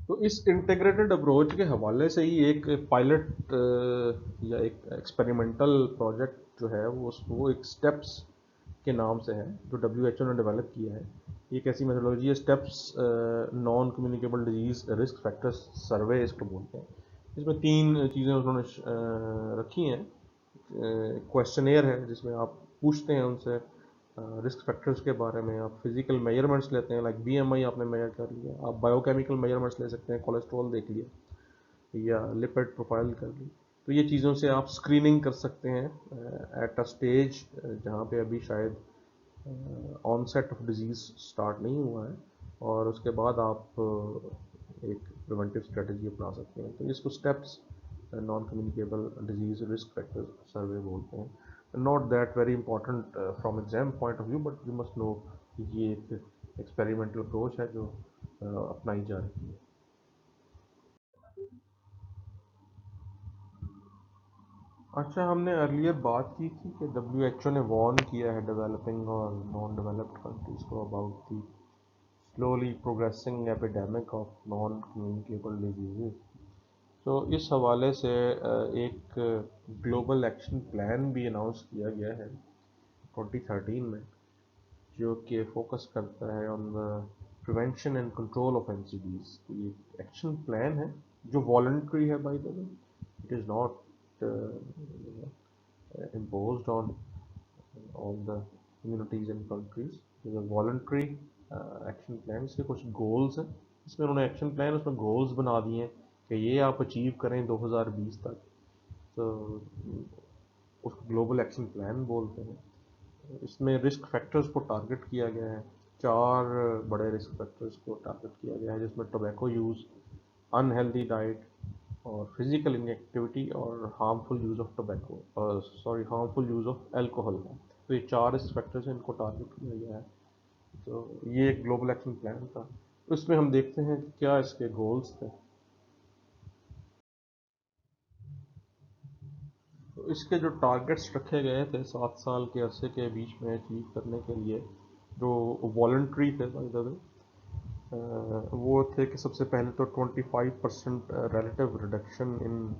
तो इस इंटीग्रेटेड अप्रोच के हवाले से ही एक पायलट या एक एक्सपेरिमेंटल प्रोजेक्ट जो है वो एक स्टेप्स के नाम से है, जो WHO ने डेवलप किया है। एक ऐसी मेथोडोलॉजी है, steps non communicable disease risk factors survey इसको बोलते हैं। इसमें 3 चीज़ें उन्होंने रखी हैं। क्वेश्चनेयर है जिसमें आप पूछते हैं उनसे रिस्क फैक्टर्स के बारे में, आप फिजिकल मेजरमेंट्स लेते हैं, लाइक BMI आपने मेजर कर लिया, आप बायोकेमिकल मेजरमेंट्स ले सकते हैं, कोलेस्ट्रॉल देख लिया या लिपिड प्रोफाइल कर ली। तो ये चीज़ों से आप स्क्रीनिंग कर सकते हैं एट अ स्टेज जहाँ पे अभी शायद ऑनसेट ऑफ डिजीज़ स्टार्ट नहीं हुआ है, और उसके बाद आप एक प्रिवेंटिव स्ट्रेटजी अपना सकते हैं। तो इसको steps non communicable disease risk factor survey बोलते हैं। Not that very important from exam point of view, but you must know कि ये एक एक्सपेरिमेंटल अप्रोच है जो अपनाई जा रही है। अच्छा, हमने अर्लियर बात की थी कि WHO ने वार्न किया है डेवलपिंग और नॉन डेवलप्ड कंट्रीज़ को about the slowly progressing epidemic of non communicable disease. तो इस हवाले से एक ग्लोबल एक्शन प्लान भी अनाउंस किया गया है 2013 में, जो कि फोकस करता है on the prevention and control of NCDs. तो ये एक्शन प्लान है जो वॉलंटरी है, by the way, it is not imposed on all the communities and countries। तो ये वॉलंटरी एक्शन प्लान, इसके कुछ गोल्स हैं, इसमें उन्होंने एक्शन प्लान उसमें गोल्स बना दिए हैं कि ये आप अचीव करें 2020 तक। तो उसको ग्लोबल एक्शन प्लान बोलते हैं। इसमें रिस्क फैक्टर्स को टारगेट किया गया है, 4 बड़े रिस्क फैक्टर्स को टारगेट किया गया है, जिसमें टोबैको यूज़, अनहेल्दी डाइट और फिजिकल इनएक्टिविटी और harmful use of tobacco, sorry harmful use of alcohol है। तो ये 4 रिस्क फैक्टर्स हैं, इनको टारगेट किया गया है। तो ये एक ग्लोबल एक्शन प्लान था। उसमें हम देखते हैं कि क्या इसके गोल्स थे। तो इसके जो टारगेट्स रखे गए थे 7 साल के अरसे के बीच में अचीव करने के लिए, जो वॉलंटरी थे बाय द वे, वो थे कि सबसे पहले तो 25% relative reduction in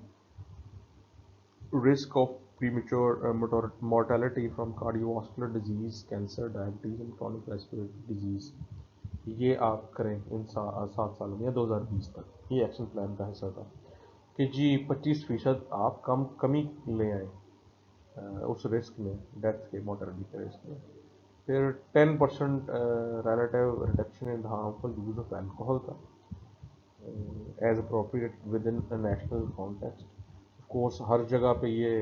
risk of premature mortality from cardiovascular disease, cancer, diabetes and chronic respiratory disease। ये आप करें इन 7 सालों में या 2020 तक। ये एक्शन प्लान का हिस्सा था कि जी 25% आप कमी ले आए उस रिस्क में, डेथ के, मोर्टेलिटी के रिस्क में। फिर 10% relative reduction in the harmful use of alcohol था, as appropriate within national context. Course हर जगह पे ये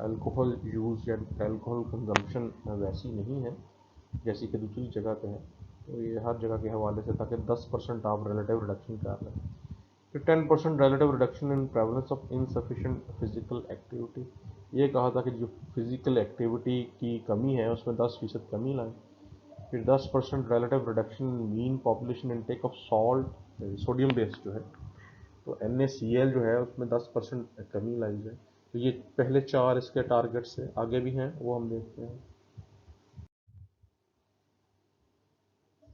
अल्कोहल यूज़ या अल्कोहल कंजम्पशन वैसी नहीं है जैसी कि दूसरी जगह पे है। तो ये हर जगह के हवाले से था कि 10% आप रिलेटिव रिडक्शन कर रहे हैं। फिर 10% relative reduction in prevalence of insufficient physical activity. ये कहा था कि जो फिजिकल एक्टिविटी की कमी है उसमें 10% कमी लाएं। फिर 10% relative reduction mean population intake of salt, sodium based जो है, तो NaCl जो है उसमें 10% कमी लाई जाए। तो ये पहले 4 इसके टारगेट्स हैं, आगे भी हैं, वो हम देखते हैं।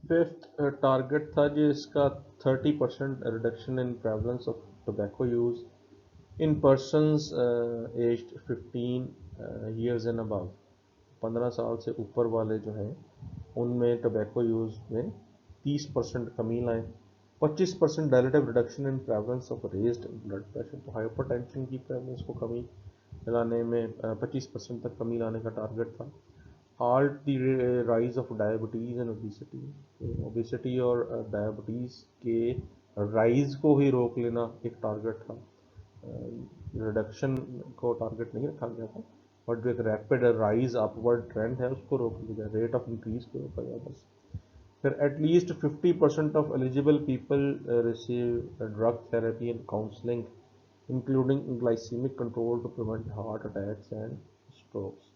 फिफ्थ टारगेट था जी इसका 30% reduction in prevalence of tobacco use in persons aged 15 years and above. 15 साल से ऊपर वाले जो हैं उनमें टोबैको यूज़ में 30% कमी लाएं। 25% relative reduction in prevalence of raised blood pressure. तो हाइपरटेंशन की प्रेवलेंस को कमी लाने में 25% तक कमी लाने का टारगेट था। halt the rise of diabetes and obesity। Obesity और डायबिटीज़ के राइज को ही रोक लेना एक टारगेट था। रिडक्शन को टारगेट नहीं रखा गया था, बट जो एक रैपिड राइज अपवर्ड ट्रेंड है उसको रोक लिया गया, रेट ऑफ इंक्रीज को रोका गया बस। फिर at least 50% of eligible people receive drug therapy and counselling including glycaemic control to prevent heart attacks and strokes.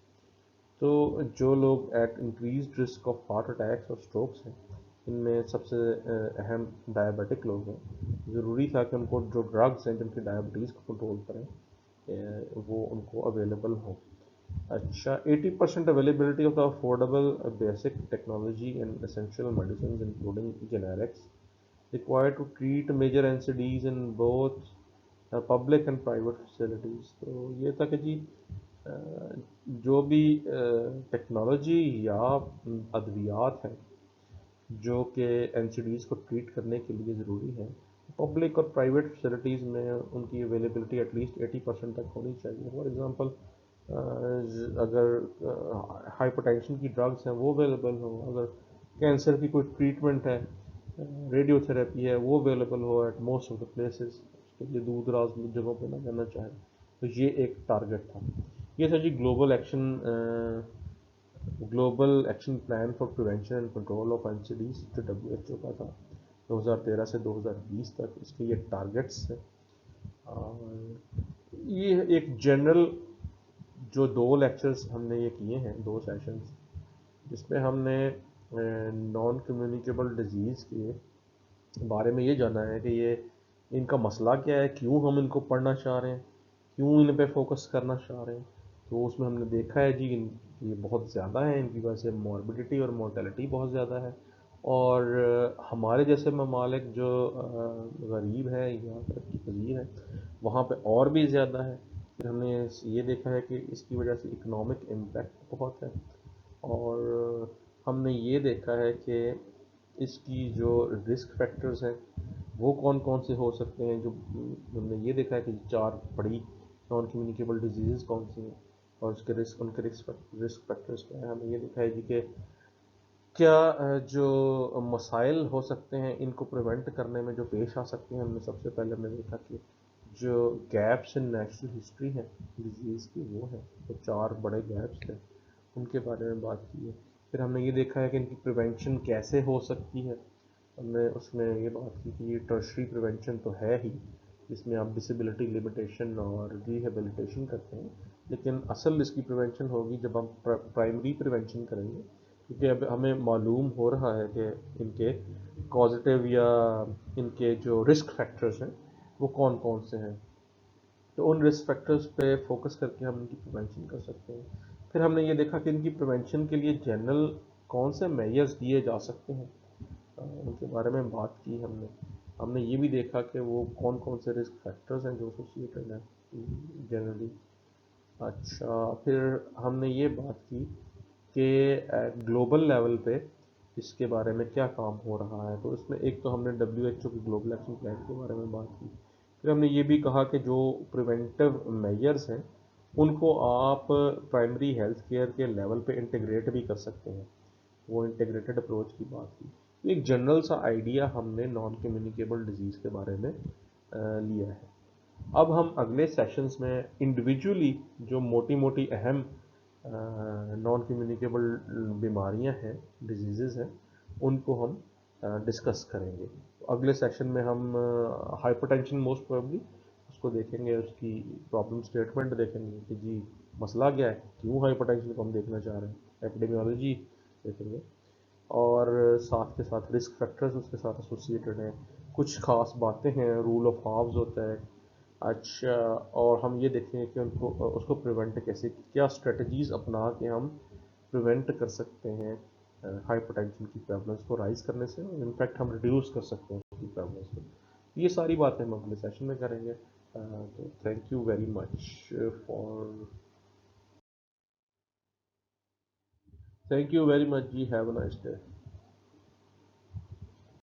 तो जो लोग at increase risk of heart attacks और स्ट्रोक्स हैं, इनमें सबसे अहम डायबिटिक लोग हैं। ज़रूरी था कि उनको जो ड्रग्स हैं जिनकी डायबिटीज़ को कंट्रोल करें वो उनको अवेलेबल हो। अच्छा, 80% availability of the affordable basic technology and essential medicine including generics required to treat major NCDs in both public and private facilities. तो ये था कि जी जो भी टेक्नोलॉजी या अद्वियात हैं जो कि एनसीडीज़ को ट्रीट करने के लिए ज़रूरी है, पब्लिक और प्राइवेट फैसिलिटीज़ में उनकी अवेलेबिलिटी एटलीस्ट 80% तक होनी चाहिए। फॉर एग्ज़ाम्पल अगर हाइपरटेंशन की ड्रग्स हैं वो अवेलेबल हो, अगर कैंसर की कोई ट्रीटमेंट है, रेडियोथेरेपी है, वो अवेलेबल हो at most of the places, उसके लिए दूर दराज जगहों पर ना जाना चाहे। तो ये एक टारगेट था। ये था जी global action plan for prevention and control of NCDs जो WHO का था 2013 से 2020 तक, इसके ये टारगेट्स थे। और ये एक जनरल जो 2 लेक्चर्स हमने ये किए हैं, 2 सेशंस, जिसमें हमने नॉन कम्युनिकेबल डिजीज़ के बारे में ये जाना है कि ये इनका मसला क्या है, क्यों हम इनको पढ़ना चाह रहे हैं, क्यों इन पे फोकस करना चाह रहे हैं। तो उसमें हमने देखा है जी ये बहुत ज़्यादा है, इनकी वजह से मॉर्बिडिटी और मोर्टेलिटी बहुत ज़्यादा है। और हमारे जैसे ममालिक जो गरीब है या तरक्की पजीर है, वहाँ पे और भी ज़्यादा है। फिर हमने ये देखा है कि इसकी वजह से इकोनॉमिक इम्पैक्ट बहुत है। और हमने ये देखा है कि इसकी जो रिस्क फैक्टर्स हैं वो कौन कौन से हो सकते हैं। जो हमने ये देखा है कि 4 बड़ी नॉन कम्युनिकेबल डिजीज़ कौन सी हैं और उसके रिस्क, उनके रिस्क फैक्टर्स क्या हैं। हमने ये देखा है जी कि क्या जो मसाइल हो सकते हैं इनको प्रिवेंट करने में जो पेश आ सकते हैं। हमने सबसे पहले हमने देखा कि जो गैप्स इन नेचुरल हिस्ट्री है डिजीज़ की, वो है, तो 4 बड़े गैप्स थे, उनके बारे में बात की है। फिर हमने ये देखा है कि इनकी प्रिवेंशन कैसे हो सकती है। हमने उसमें ये बात की कि ये टर्शरी प्रिवेंशन तो है ही, इसमें आप डिसेबिलिटी लिमिटेशन और रिहेबिलिटेशन करते हैं, लेकिन असल इसकी प्रिवेंशन होगी जब हम प्राइमरी प्रिवेंशन करेंगे, क्योंकि अब हमें मालूम हो रहा है कि इनके पॉजिटिव या इनके जो रिस्क फैक्टर्स हैं वो कौन कौन से हैं। तो उन रिस्क फैक्टर्स पे फोकस करके हम इनकी प्रिवेंशन कर सकते हैं। फिर हमने ये देखा कि इनकी प्रिवेंशन के लिए जनरल कौन से मेजर्स दिए जा सकते हैं, उनके बारे में बात की हमने। हमने ये भी देखा कि वो कौन कौन से रिस्क फैक्टर्स हैं जो एसोसिएटेड हैं जनरली। अच्छा, फिर हमने ये बात की कि ग्लोबल लेवल पे इसके बारे में क्या काम हो रहा है। तो इसमें एक तो हमने WHO की ग्लोबल एक्शन प्लान के बारे में बात की। फिर हमने ये भी कहा कि जो प्रिवेंटिव मेजर्स हैं उनको आप प्राइमरी हेल्थ केयर के लेवल पे इंटीग्रेट भी कर सकते हैं, वो इंटीग्रेटेड अप्रोच की बात की। तो एक जनरल सा आइडिया हमने नॉन कम्युनिकेबल डिजीज़ के बारे में लिया है। अब हम अगले सेशंस में इंडिविजुअली जो मोटी मोटी अहम नॉन कम्युनिकेबल बीमारियां हैं, डिजीज़ हैं, उनको हम डिस्कस करेंगे। तो अगले सेशन में हम हाइपरटेंशन मोस्ट प्रोबेबली उसको देखेंगे, उसकी प्रॉब्लम स्टेटमेंट देखेंगे कि जी मसला क्या है, क्यों हाइपरटेंशन को हम देखना चाह रहे हैं, एपिडेमियोलॉजी देखेंगे, और साथ के साथ रिस्क फैक्टर्स उसके साथ एसोसिएटेड हैं, कुछ खास बातें हैं, रूल ऑफ हार्व्स होता है। अच्छा, और हम ये देखेंगे कि उनको उसको प्रिवेंट कैसे, क्या स्ट्रेटजीज़ अपना के हम प्रिवेंट कर सकते हैं हाइपरटेंशन की प्रेवलेंस को राइज करने से, और इनफैक्ट हम रिड्यूस कर सकते हैं उसकी प्रेवलेंस को। ये सारी बातें हम अगले सेशन में करेंगे। तो for thank you very much जी, हैव अ नाइस डे।